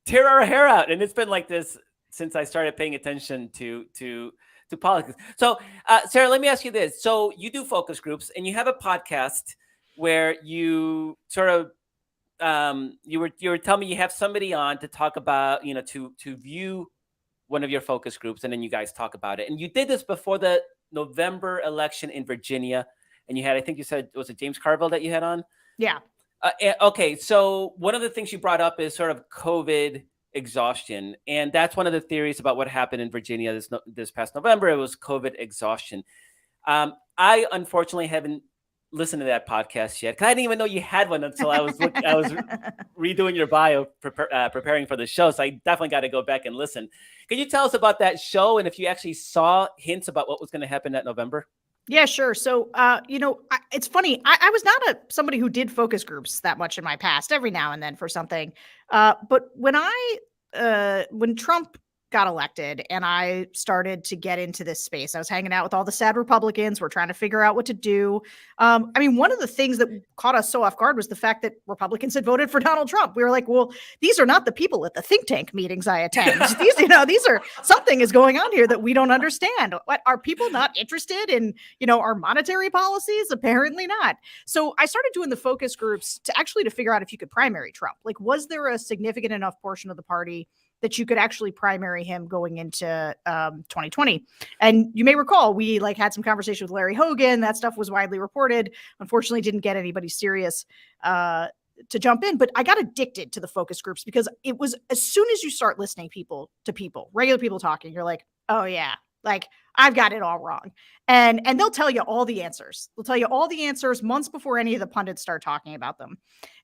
Speaker 1: Tear our hair out. And it's been like this since I started paying attention to politics. So, Sarah, let me ask you this. So you do focus groups, and you have a podcast where you sort of, you were telling me you have somebody on to talk about, to view one of your focus groups, and then you guys talk about it. And you did this before the November election in Virginia, and you had, I think you said, was it James Carville that you had on?
Speaker 3: Yeah.
Speaker 1: Okay. So one of the things you brought up is sort of COVID exhaustion. And that's one of the theories about what happened in Virginia this past November. It was COVID exhaustion. I unfortunately haven't listened to that podcast yet, because I didn't even know you had one until I was redoing your bio, preparing for the show. So I definitely got to go back and listen. Can you tell us about that show, and if you actually saw hints about what was going to happen that November?
Speaker 3: Yeah, sure. So, it's funny. I was not somebody who did focus groups that much in my past, every now and then for something. But when Trump got elected and I started to get into this space, I was hanging out with all the sad Republicans. We're trying to figure out what to do. One of the things that caught us so off guard was the fact that Republicans had voted for Donald Trump. We were like, well, these are not the people at the think tank meetings I attend. These are, something is going on here that we don't understand. What, are people not interested in, our monetary policies? Apparently not. So I started doing the focus groups to figure out if you could primary Trump. Like, was there a significant enough portion of the party that you could actually primary him going into 2020. And you may recall, we had some conversation with Larry Hogan. That stuff was widely reported. Unfortunately, didn't get anybody serious to jump in. But I got addicted to the focus groups, because it was, as soon as you start listening to people, regular people talking, you're like, oh yeah, I've got it all wrong. And they'll tell you all the answers. They'll tell you all the answers months before any of the pundits start talking about them.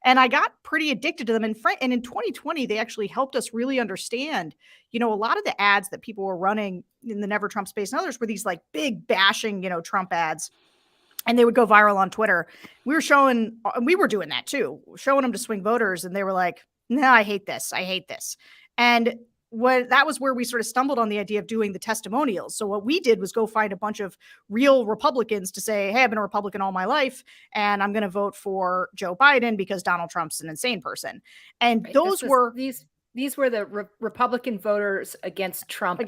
Speaker 3: And I got pretty addicted to them. And in 2020, they actually helped us really understand, a lot of the ads that people were running in the Never Trump space and others were these big bashing, Trump ads. And they would go viral on Twitter. We were doing that too, showing them to swing voters. And they were like, no, I hate this. I hate this. And that was where we sort of stumbled on the idea of doing the testimonials. So what we did was go find a bunch of real Republicans to say, hey, I've been a Republican all my life, and I'm going to vote for Joe Biden because Donald Trump's an insane person. And right.
Speaker 2: These were the Republican voters against Trump.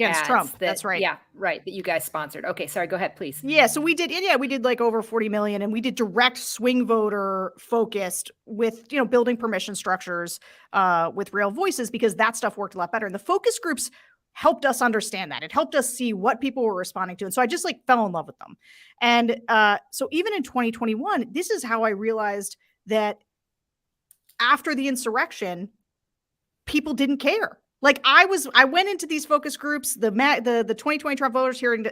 Speaker 3: That's right.
Speaker 2: Yeah, right. That you guys sponsored. Okay, sorry. Go ahead, please.
Speaker 3: Yeah. So we did over 40 million, and we did direct swing voter focused with, building permission structures with real voices, because that stuff worked a lot better. And the focus groups helped us understand that. It helped us see what people were responding to. And so I just fell in love with them. And so even in 2021, this is how I realized that after the insurrection, people didn't care. I went into these focus groups, the 2020 Trump voters hearing,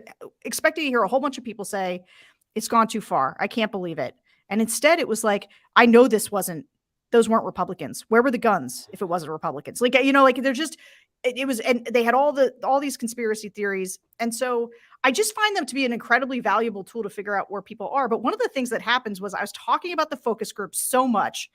Speaker 3: expecting to hear a whole bunch of people say, it's gone too far. I can't believe it. And instead it was I know those weren't Republicans. Where were the guns if it wasn't Republicans? They're just, it was, and they had all these conspiracy theories. And so I just find them to be an incredibly valuable tool to figure out where people are. But one of the things that happens was I was talking about the focus groups so much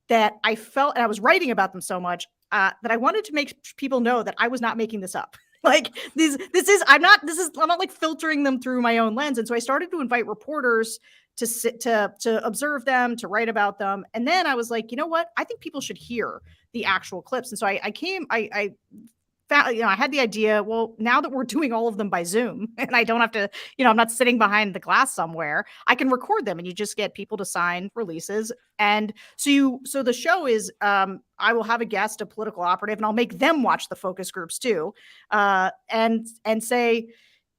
Speaker 3: that I felt, and I was writing about them so much, that I wanted to make people know that I was not making this up. I'm not filtering them through my own lens. And so I started to invite reporters to observe them, to write about them. And then I was like, you know what? I think people should hear the actual clips. And so I had the idea, well, now that we're doing all of them by Zoom and I don't have to, I'm not sitting behind the glass somewhere, I can record them and you just get people to sign releases. And so the show is, I will have a guest, a political operative, and I'll make them watch the focus groups too. And say,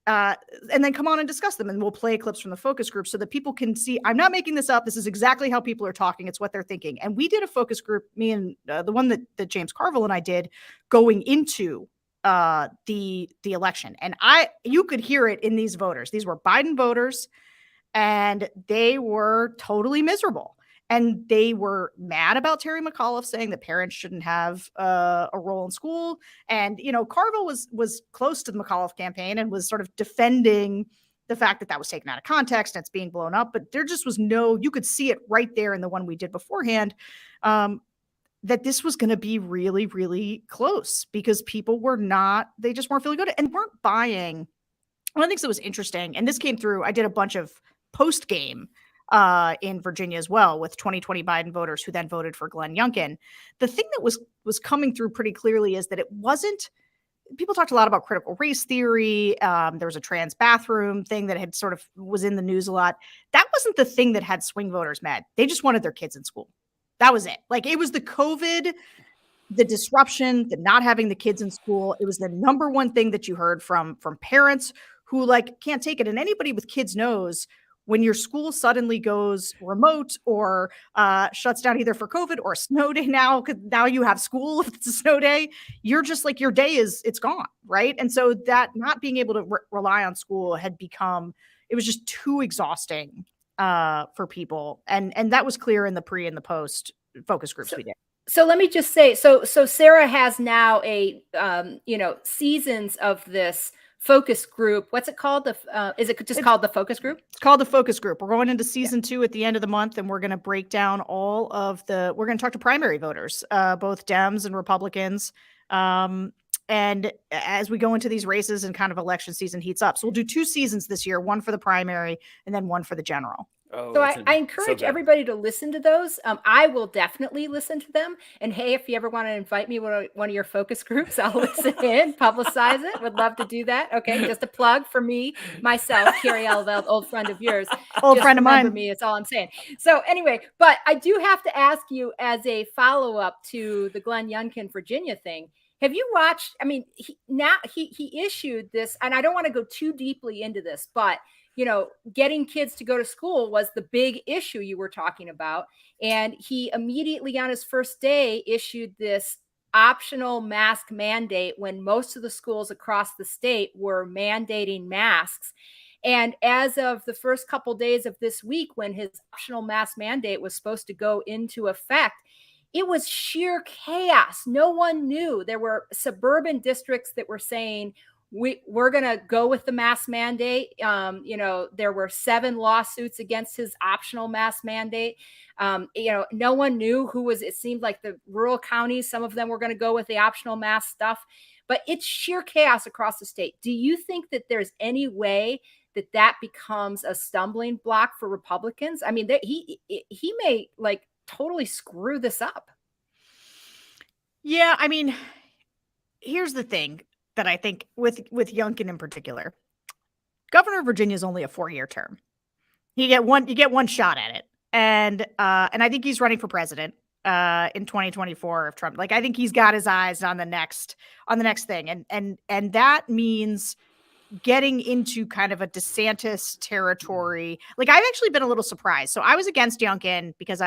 Speaker 3: and then come on and discuss them, and we'll play clips from the focus group so that people can see, I'm not making this up. This is exactly how people are talking. It's what they're thinking. And we did a focus group, me and the one that James Carville and I did, going into the election. And you could hear it in these voters. These were Biden voters, and they were totally miserable. And they were mad about Terry McAuliffe saying that parents shouldn't have a role in school. And, Carville was close to the McAuliffe campaign and was sort of defending the fact that was taken out of context and it's being blown up. But there just was you could see it right there in the one we did beforehand, that this was going to be really, really close because people they just weren't feeling good and weren't buying. One of the things that was interesting, and this came through, I did a bunch of post game in Virginia as well with 2020 Biden voters who then voted for Glenn Youngkin. The thing that was coming through pretty clearly is that it wasn't, people talked a lot about critical race theory. There was a trans bathroom thing that had sort of was in the news a lot. That wasn't the thing that had swing voters mad. They just wanted their kids in school. That was it. Like, it was the COVID, the disruption, the not having the kids in school. It was the number one thing that you heard from parents who can't take it. And anybody with kids knows when your school suddenly goes remote or shuts down either for COVID or a snow day now, because now you have school if it's a snow day, you're just like, your day it's gone, right? And so that not being able to rely on school had become, it was just too exhausting for people. And that was clear in the pre and the post focus groups we did.
Speaker 2: So let me just say, so Sarah has now a, seasons of this focus group. What's it called? Is it just called the focus group?
Speaker 3: It's called the focus group. We're going into season 2 at the end of the month, and we're going to break down we're going to talk to primary voters, both Dems and Republicans. And as we go into these races and kind of election season heats up. So we'll do 2 seasons this year, one for the primary and then one for the general.
Speaker 2: Oh, so I encourage everybody to listen to those. I will definitely listen to them. And hey, if you ever want to invite me to one of your focus groups, I'll listen in, publicize it. Would love to do that. Okay, just a plug for me, myself, Carrie Elveld, old friend of yours.
Speaker 3: Old friend of mine.
Speaker 2: Me, it's all I'm saying. So anyway, but I do have to ask you as a follow-up to the Glenn Youngkin Virginia thing. Have you watched? I mean, he issued this, and I don't want to go too deeply into this, but getting kids to go to school was the big issue you were talking about. And he immediately on his first day issued this optional mask mandate when most of the schools across the state were mandating masks. And as of the first couple days of this week, when his optional mask mandate was supposed to go into effect, it was sheer chaos. No one knew. There were suburban districts that were saying, we're going to go with the mask mandate. There were 7 lawsuits against his optional mask mandate. No one knew it seemed like the rural counties, some of them were going to go with the optional mask stuff, but it's sheer chaos across the state. Do you think that there's any way that becomes a stumbling block for Republicans? I mean, he may totally screw this up.
Speaker 3: Yeah. I mean, here's the thing that I think with Youngkin in particular, Governor of Virginia is only a 4-year term. You get one shot at it. And I think he's running for president in 2024 if Trump, I think he's got his eyes on the next thing. And that means getting into kind of a DeSantis territory. I've actually been a little surprised. So I was against Youngkin because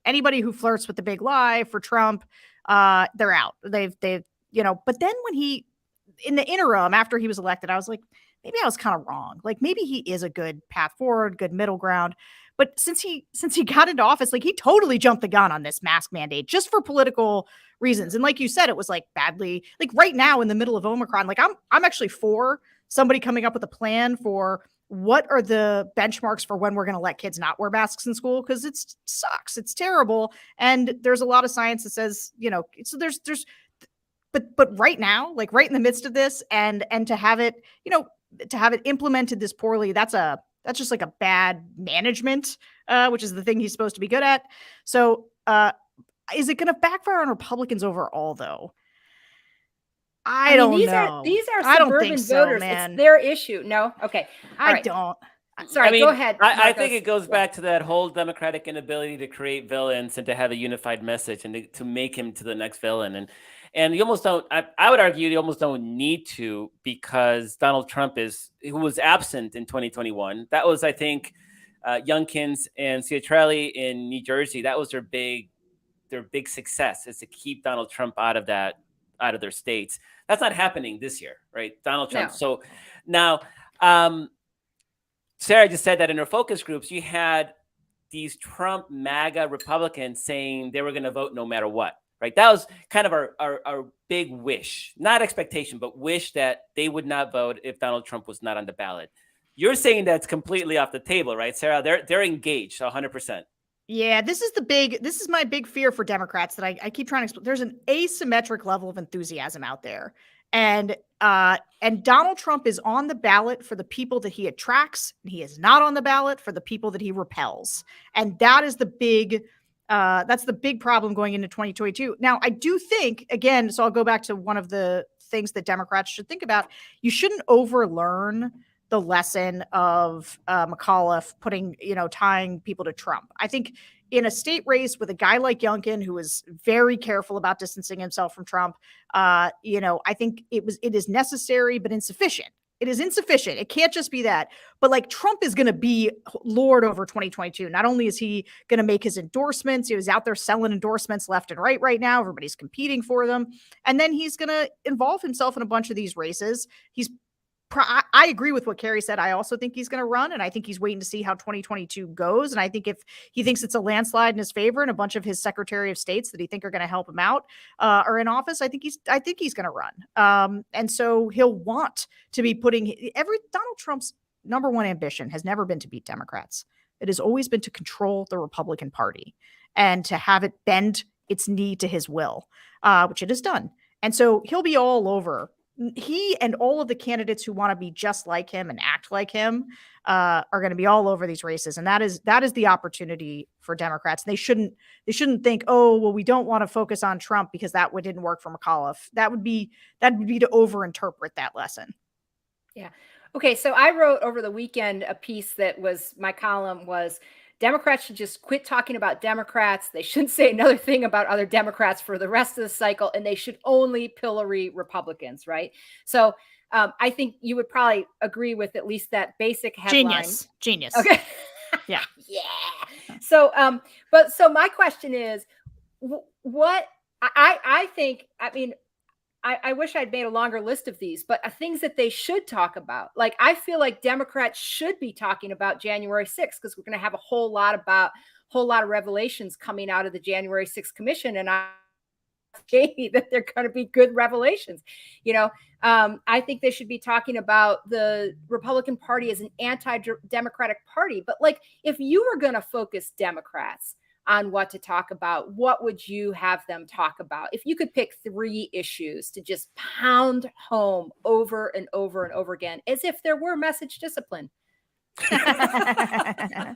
Speaker 3: anybody who flirts with the big lie for Trump, they're out. They've but then when in the interim, after he was elected, I was like, maybe I was kind of wrong. Maybe he is a good path forward, good middle ground. But since he got into office, he totally jumped the gun on this mask mandate just for political reasons. And like you said, it was badly, right now in the middle of Omicron, I'm actually for somebody coming up with a plan for what are the benchmarks for when we're going to let kids not wear masks in school. Cause it sucks. It's terrible. And there's a lot of science that says, so there's, but right now, right in the midst of this and to have it, to have it implemented this poorly, that's just a bad management, which is the thing he's supposed to be good at. So is it going to backfire on Republicans overall though? I don't know.
Speaker 2: These are suburban voters.
Speaker 3: Man.
Speaker 2: It's their issue. No. Okay.
Speaker 3: Don't.
Speaker 2: Sorry, go ahead.
Speaker 1: I think it goes back to that whole Democratic inability to create villains and to have a unified message and to make him to the next villain. And you almost don't, I would argue you almost don't need to, because Donald Trump who was absent in 2021. That was, I think, Youngkin's and Ciatrelli in New Jersey. That was their big success, is to keep Donald Trump out of their states. That's not happening this year, right? Donald Trump. No. So now, Sarah just said that in her focus groups, you had these Trump MAGA Republicans saying they were going to vote no matter what. Right. That was kind of our big wish, not expectation, but wish that they would not vote if Donald Trump was not on the ballot. You're saying that's completely off the table, right, Sarah? They're engaged 100%.
Speaker 3: Yeah, this is my big fear for Democrats that I keep trying to explain. There's an asymmetric level of enthusiasm out there. And Donald Trump is on the ballot for the people that he attracts, and he is not on the ballot for the people that he repels. And that is that's the big problem going into 2022. Now, I do think, again, so I'll go back to one of the things that Democrats should think about. You shouldn't overlearn the lesson of McAuliffe tying people to Trump. I think in a state race with a guy like Youngkin, who is very careful about distancing himself from Trump, I think it is necessary but insufficient. It is insufficient. It can't just be that. But like, Trump is going to be lord over 2022. Not only is he going to make his endorsements, he was out there selling endorsements left and right now. Everybody's competing for them. And then he's going to involve himself in a bunch of these races. I agree with what Carrie said. I also think he's going to run, and I think he's waiting to see how 2022 goes. And I think if he thinks it's a landslide in his favor and a bunch of his Secretary of States that he think are going to help him out are in office, I think he's going to run. And so he'll want to be Donald Trump's number one ambition has never been to beat Democrats. It has always been to control the Republican Party and to have it bend its knee to his will, which it has done. And so he'll be all over. He and all of the candidates who want to be just like him and act like him are going to be all over these races. And that is the opportunity for Democrats. They shouldn't think, oh, well, we don't want to focus on Trump because didn't work for McAuliffe. That would be to overinterpret that lesson.
Speaker 2: Yeah. Okay. So I wrote over the weekend a piece that my column was, Democrats should just quit talking about Democrats. They shouldn't say another thing about other Democrats for the rest of the cycle, and they should only pillory Republicans, right? So I think you would probably agree with at least that basic headline.
Speaker 3: Genius.
Speaker 2: Okay.
Speaker 3: Yeah.
Speaker 2: Yeah. So, so my question is, what I think, I wish I'd made a longer list of these, but things that they should talk about. Like, I feel like Democrats should be talking about January 6th, because we're going to have a whole lot of revelations coming out of the January 6th commission. And Katie, that they're going to be good revelations. I think they should be talking about the Republican Party as an anti-democratic party. But like, if you were going to focus Democrats on what to talk about, what would you have them talk about? If you could pick 3 issues to just pound home over and over and over again, as if there were message discipline.
Speaker 3: I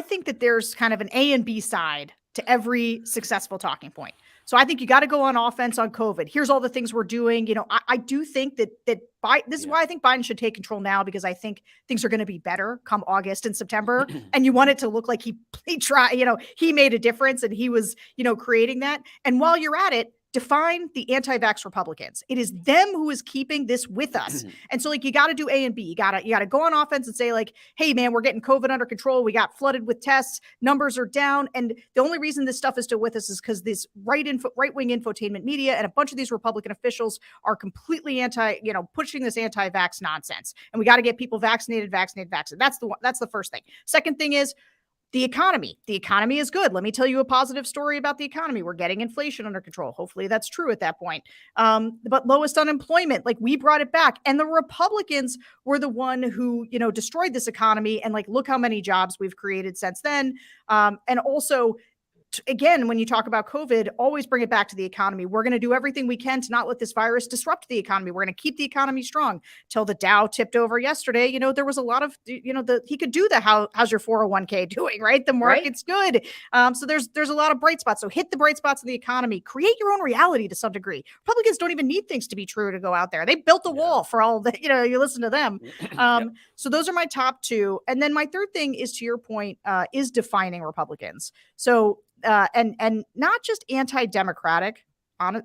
Speaker 3: think that there's kind of an A and B side to every successful talking point. So I think you got to go on offense on COVID. Here's all the things we're doing. I do think that this is why I think Biden should take control now, because I think things are going to be better come August and September. And you want it to look like he tried, he made a difference and he was, creating that. And while you're at it, define the anti-vax Republicans. It is them who is keeping this with us. And so you got to do A and B. You got to go on offense and say like, hey man, we're getting COVID under control. We got flooded with tests. Numbers are down. And the only reason this stuff is still with us is because this right-wing infotainment media and a bunch of these Republican officials are completely pushing this anti-vax nonsense. And we got to get people vaccinated. That's the first thing. Second thing is, the economy. The economy is good. Let me tell you a positive story about the economy. We're getting inflation under control. Hopefully that's true at that point. But lowest unemployment, like, we brought it back. And the Republicans were the one who, destroyed this economy. And like, look how many jobs we've created since then. And also, again, when you talk about COVID, always bring it back to the economy. We're going to do everything we can to not let this virus disrupt the economy. We're going to keep the economy strong. Till the Dow tipped over yesterday, there was a lot of, he could do the how's your 401k doing, right? The market's good. So there's a lot of bright spots. So hit the bright spots in the economy. Create your own reality to some degree. Republicans don't even need things to be true to go out there. They built the wall for all the, you listen to them. So those are my top 2. And then my third thing is, to your point, is defining Republicans. So and not just anti-democratic.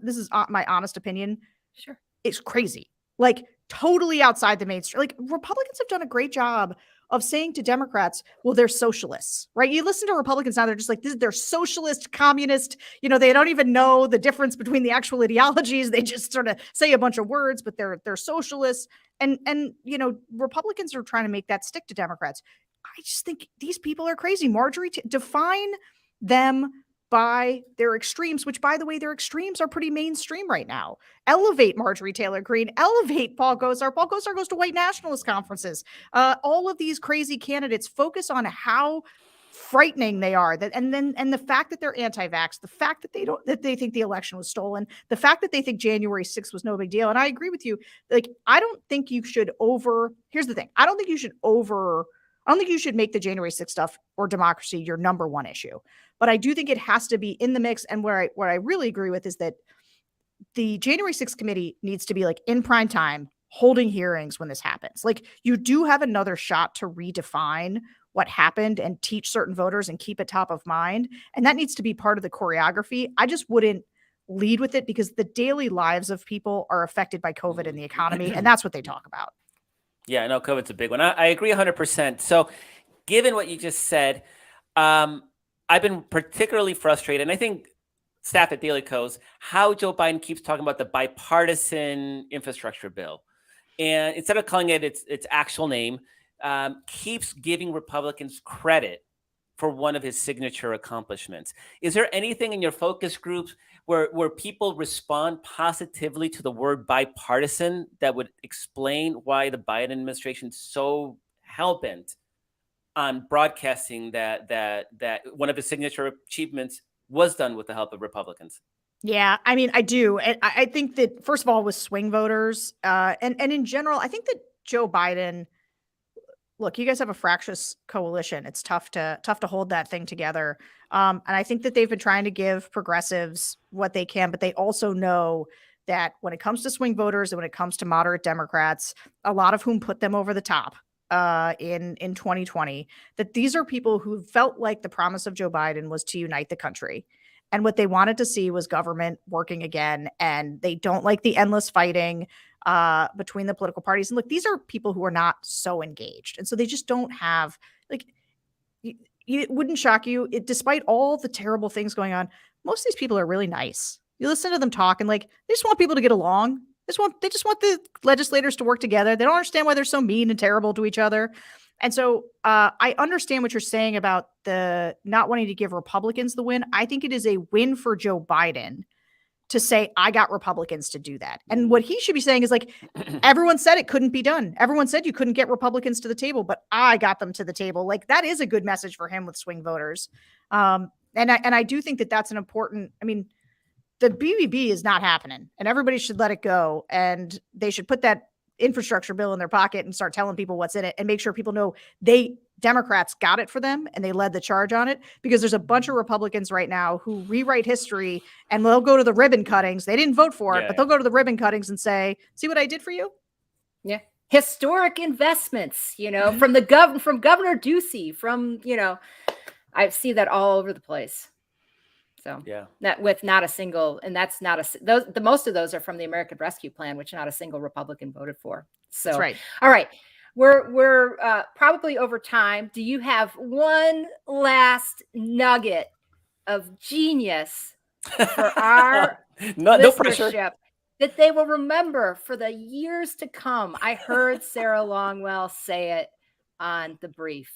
Speaker 3: This is my honest opinion.
Speaker 2: Sure,
Speaker 3: it's crazy. Like, totally outside the mainstream. Like, Republicans have done a great job of saying to Democrats, well, they're socialists, right? You listen to Republicans now, they're just like, they're socialist, communist. They don't even know the difference between the actual ideologies. They just sort of say a bunch of words, but they're socialists. And Republicans are trying to make that stick to Democrats. I just think these people are crazy. Marjorie, define them by their extremes, which, by the way, their extremes are pretty mainstream right now. Elevate Marjorie Taylor Greene, elevate Paul Gosar. Paul Gosar goes to white nationalist conferences. All of these crazy candidates focus on how frightening they are, and the fact that they're anti-vax, the fact that they think the election was stolen, the fact that they think January 6th was no big deal. And I agree with you. Like, I don't think you should here's the thing. I don't think you should make the January 6th stuff or democracy your number one issue. But I do think it has to be in the mix. And what I really agree with is that the January 6th committee needs to be like in prime time, holding hearings when this happens. Like, you do have another shot to redefine what happened and teach certain voters and keep it top of mind. And that needs to be part of the choreography. I just wouldn't lead with it because the daily lives of people are affected by COVID and the economy. And that's what they talk about.
Speaker 1: Yeah, I know COVID's a big one. I agree 100%. So given what you just said, I've been particularly frustrated, and I think staff at Daily Kos, how Joe Biden keeps talking about the bipartisan infrastructure bill. And instead of calling it its actual name, keeps giving Republicans credit for one of his signature accomplishments. Is there anything in your focus groups where people respond positively to the word bipartisan that would explain why the Biden administration is so hell-bent on broadcasting that one of his signature achievements was done with the help of Republicans?
Speaker 3: Yeah, I mean, I do. And I think that, first of all, with swing voters, and in general, I think that Joe Biden, look, you guys have a fractious coalition. It's tough to hold that thing together. And I think that they've been trying to give progressives what they can, but they also know that when it comes to swing voters and when it comes to moderate Democrats, a lot of whom put them over the top in 2020, that these are people who felt like the promise of Joe Biden was to unite the country. And what they wanted to see was government working again. And they don't like the endless fighting between the political parties. And look, these are people who are not so engaged. And so they just don't have, like, it wouldn't shock you, despite all the terrible things going on, most of these people are really nice. You listen to them talk and, like, they just want people to get along. They just want the legislators to work together. They don't understand why they're so mean and terrible to each other. And so I understand what you're saying about the not wanting to give Republicans the win. I think it is a win for Joe Biden to say, I got Republicans to do that. And what he should be saying is, like, everyone said it couldn't be done. Everyone said you couldn't get Republicans to the table, but I got them to the table. Like, that is a good message for him with swing voters. And I do think that that's an important, I mean, the BBB is not happening and everybody should let it go. And they should put that infrastructure bill in their pocket and start telling people what's in it and make sure people know Democrats got it for them and they led the charge on it, because there's a bunch of Republicans right now who rewrite history and they'll go to the ribbon cuttings. They didn't vote for it, but they'll go to the ribbon cuttings and say, see what I did for you?
Speaker 2: Yeah. Historic investments, from from Governor Ducey, I see that all over the place. So
Speaker 1: yeah,
Speaker 2: that with not a single, and that's not the most of those are from the American Rescue Plan, which not a single Republican voted for. So,
Speaker 3: that's right.
Speaker 2: All right. We're probably over time. Do you have one last nugget of genius for our
Speaker 1: no pressure
Speaker 2: that they will remember for the years to come? I heard Sarah Longwell say it on The Brief.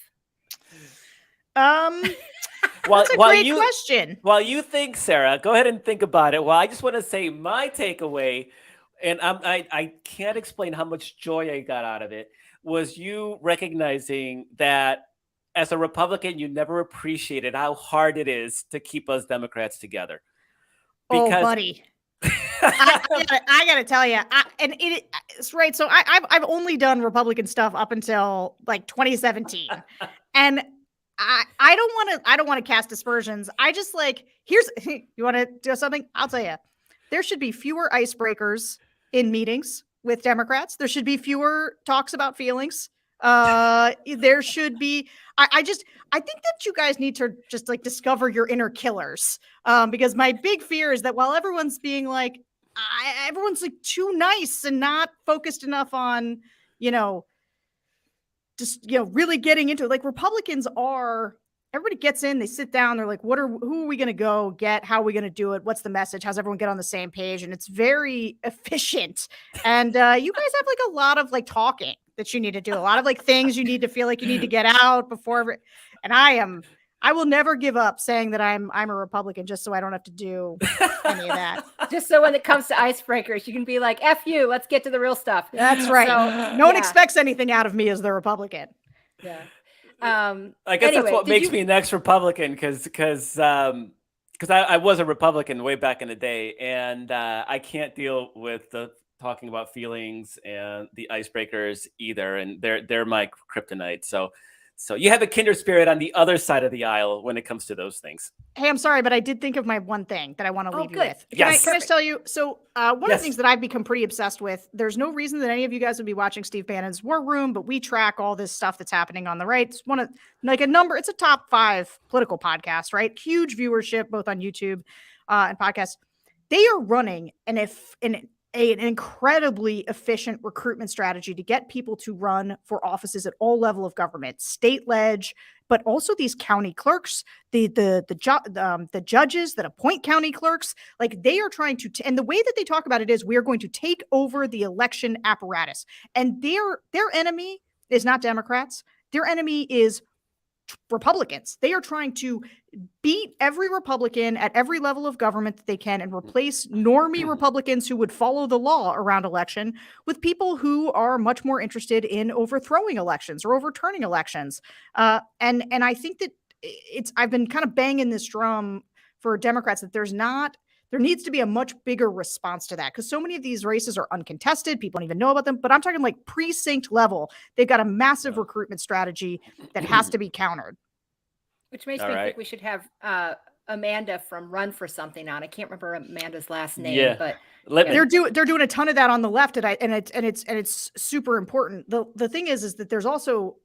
Speaker 3: That's a great question.
Speaker 1: While you think, Sarah, go ahead and think about it. Well, I just want to say my takeaway, and I can't explain how much joy I got out of it, was you recognizing that as a Republican, you never appreciated how hard it is to keep us Democrats together.
Speaker 3: Because, oh, buddy. I gotta tell you, it's right. So I've only done Republican stuff up until like 2017, and I don't want to cast aspersions. I just you want to do something? I'll tell you, there should be fewer icebreakers in meetings with Democrats. There should be fewer talks about feelings. There should be, I think that you guys need to just discover your inner killers. Because my big fear is that while everyone's being everyone's too nice and not focused enough on, just, really getting into it. Like Republicans are, everybody gets in, they sit down, they're like, who are we going to go get? How are we going to do it? What's the message? How's everyone get on the same page? And it's very efficient. And you guys have like a lot of like talking that you need to do, a lot of like things you need to feel like you need to get out before. And I will never give up saying that I'm a Republican just so I don't have to do any of that.
Speaker 2: Just so when it comes to icebreakers, you can be like, F you, let's get to the real stuff.
Speaker 3: That's right.
Speaker 2: So,
Speaker 3: no one expects anything out of me as the Republican.
Speaker 2: Yeah.
Speaker 1: I guess that's what makes me an ex-Republican, because I was a Republican way back in the day, and I can't deal with the talking about feelings and the icebreakers either, and they're my kryptonite. So you have a kindred spirit on the other side of the aisle when it comes to those things.
Speaker 3: Hey, I'm sorry, but I did think of my one thing that I want to leave you with. Can
Speaker 1: Yes.
Speaker 3: I just tell you? So one of the things that I've become pretty obsessed with, there's no reason that any of you guys would be watching Steve Bannon's War Room, but we track all this stuff that's happening on the right. It's it's a top 5 political podcast, right? Huge viewership, both on YouTube and podcasts. They are running an incredibly efficient recruitment strategy to get people to run for offices at all level of government, state ledge, but also these county clerks, the judges that appoint county clerks. Like they are trying to, and the way that they talk about it is, we are going to take over the election apparatus, and their enemy is not Democrats. Their enemy is Republicans. They are trying to beat every Republican at every level of government that they can and replace normie Republicans who would follow the law around election with people who are much more interested in overthrowing elections or overturning elections. And I think that I've been kind of banging this drum for Democrats that there needs to be a much bigger response to that, because so many of these races are uncontested. People don't even know about them, but I'm talking like precinct level. They've got a massive recruitment strategy that has to be countered.
Speaker 2: Which makes me think we should have Amanda from Run for Something on. I can't remember Amanda's last name, but
Speaker 3: they're doing a ton of that on the left, and it's super important. The thing is that there's also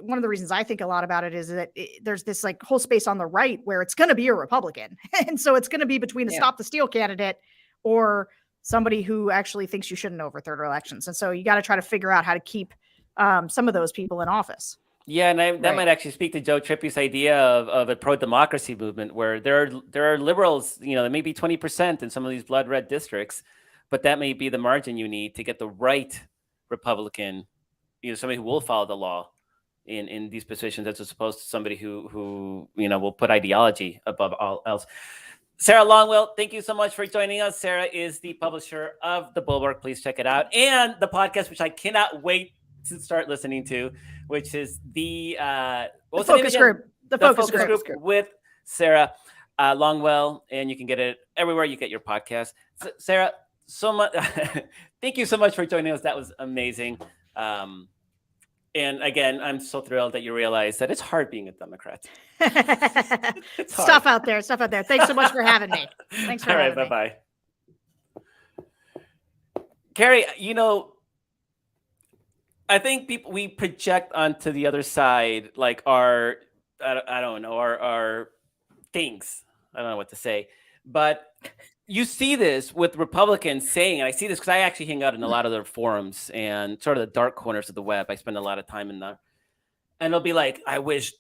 Speaker 3: one of the reasons I think a lot about it is that there's this like whole space on the right where it's going to be a Republican. And so it's going to be between a Stop the Steal candidate or somebody who actually thinks you shouldn't overthrow elections. And so you got to try to figure out how to keep some of those people in office.
Speaker 1: Yeah, and that might actually speak to Joe Trippy's idea of a pro-democracy movement, where there are liberals, there may be 20% in some of these blood red districts, but that may be the margin you need to get the right Republican, somebody who will follow the law in these positions, as opposed to somebody who will put ideology above all else. Sarah Longwell, thank you so much for joining us. Sarah is the publisher of The Bulwark. Please check it out. And the podcast, which I cannot wait to start listening to, which is the
Speaker 3: focus group. The focus group
Speaker 1: with Sarah Longwell. And you can get it everywhere you get your podcast. Sarah, so much. Thank you so much for joining us. That was amazing. And again, I'm so thrilled that you realize that it's hard being a Democrat.
Speaker 3: It's hard. Stuff out there. Thanks so much for having me. Thanks for having me.
Speaker 1: All right, bye-bye. Carrie, I think we project onto the other side, like our things. I don't know what to say, but you see this with Republicans saying, and I see this because I actually hang out in a lot of their forums and sort of the dark corners of the web. I spend a lot of time in there. And it'll be like, I wish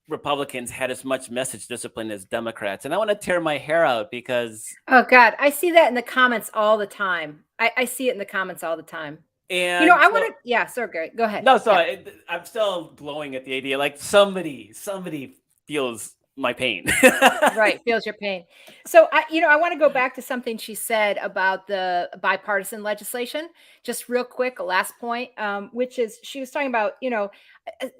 Speaker 1: Republicans had as much message discipline as Democrats. And I want to tear my hair out because...
Speaker 2: Oh, God. I see that in the comments all the time. I see it in the comments all the time.
Speaker 1: And
Speaker 2: I want to... Yeah, sorry, go ahead.
Speaker 1: No, sorry. Yeah. I'm still glowing at the idea. Like somebody feels my pain.
Speaker 2: Right, feels your pain. So I want to go back to something she said about the bipartisan legislation. Just real quick, a last point, which is she was talking about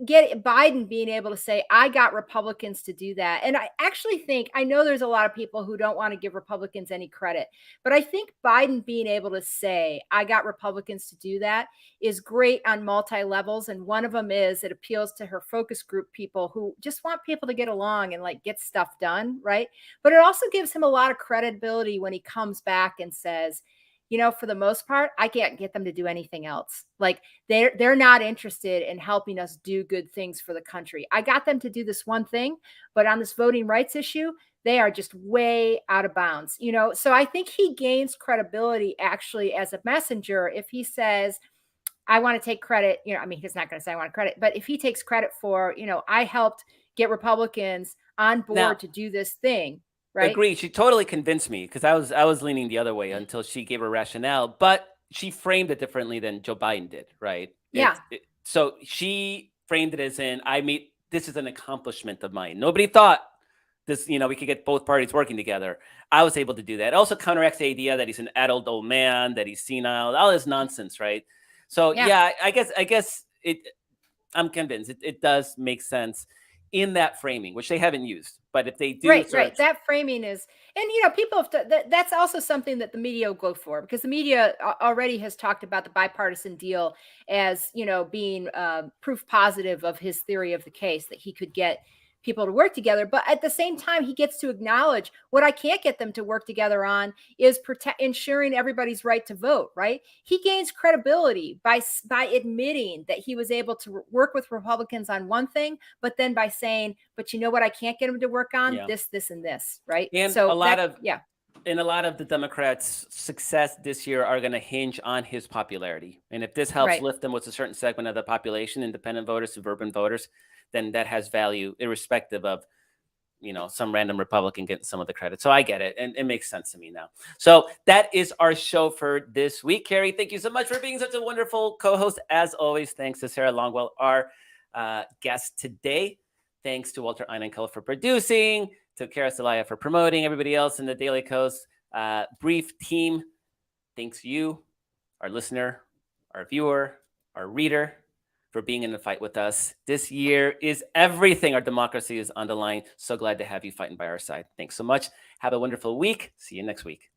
Speaker 2: get Biden being able to say, I got Republicans to do that. And I actually think, I know there's a lot of people who don't want to give Republicans any credit, but I think Biden being able to say, I got Republicans to do that is great on multi levels. And one of them is it appeals to her focus group people who just want people to get along and like get stuff done. Right. But it also gives him a lot of credibility when he comes back and says, for the most part, I can't get them to do anything else. Like they're not interested in helping us do good things for the country. I got them to do this one thing, but on this voting rights issue, they are just way out of bounds, So I think he gains credibility actually as a messenger if he says, I want to take credit, I mean, he's not going to say I want credit, but if he takes credit for, I helped get Republicans on board
Speaker 1: Now,
Speaker 2: to do this thing, right?
Speaker 1: agreed. She totally convinced me because I was leaning the other way until she gave her rationale, but she framed it differently than Joe Biden did, right?
Speaker 2: Yeah.
Speaker 1: So she framed it as this is an accomplishment of mine. Nobody thought this, we could get both parties working together. I was able to do that. It also counteracts the idea that he's an adult old man, that he's senile, all this nonsense, right? So yeah, I guess I'm convinced it does make sense in that framing, which they haven't used. But if they do,
Speaker 2: right, that framing is, and people have that's also something that the media will go for, because the media already has talked about the bipartisan deal as being proof positive of his theory of the case, that he could get people to work together. But at the same time, he gets to acknowledge what I can't get them to work together on is ensuring everybody's right to vote, right? He gains credibility by admitting that he was able to work with Republicans on one thing, but then by saying, but you know what, I can't get them to work on this, and this, right?
Speaker 1: And
Speaker 2: so
Speaker 1: a lot of the Democrats' success this year are going to hinge on his popularity. And if this helps lift them with a certain segment of the population, independent voters, suburban voters, then that has value, irrespective of, some random Republican getting some of the credit. So I get it. And it makes sense to me now. So that is our show for this week. Carrie, thank you so much for being such a wonderful co-host. As always, thanks to Sarah Longwell, our guest today. Thanks to Walter Einenkel for producing, to Kara Salaya for promoting, everybody else in the Daily Coast brief team. Thanks you, our listener, our viewer, our reader, for being in the fight with us. This year is everything. Our democracy is on the line. So glad to have you fighting by our side. Thanks so much. Have a wonderful week. See you next week.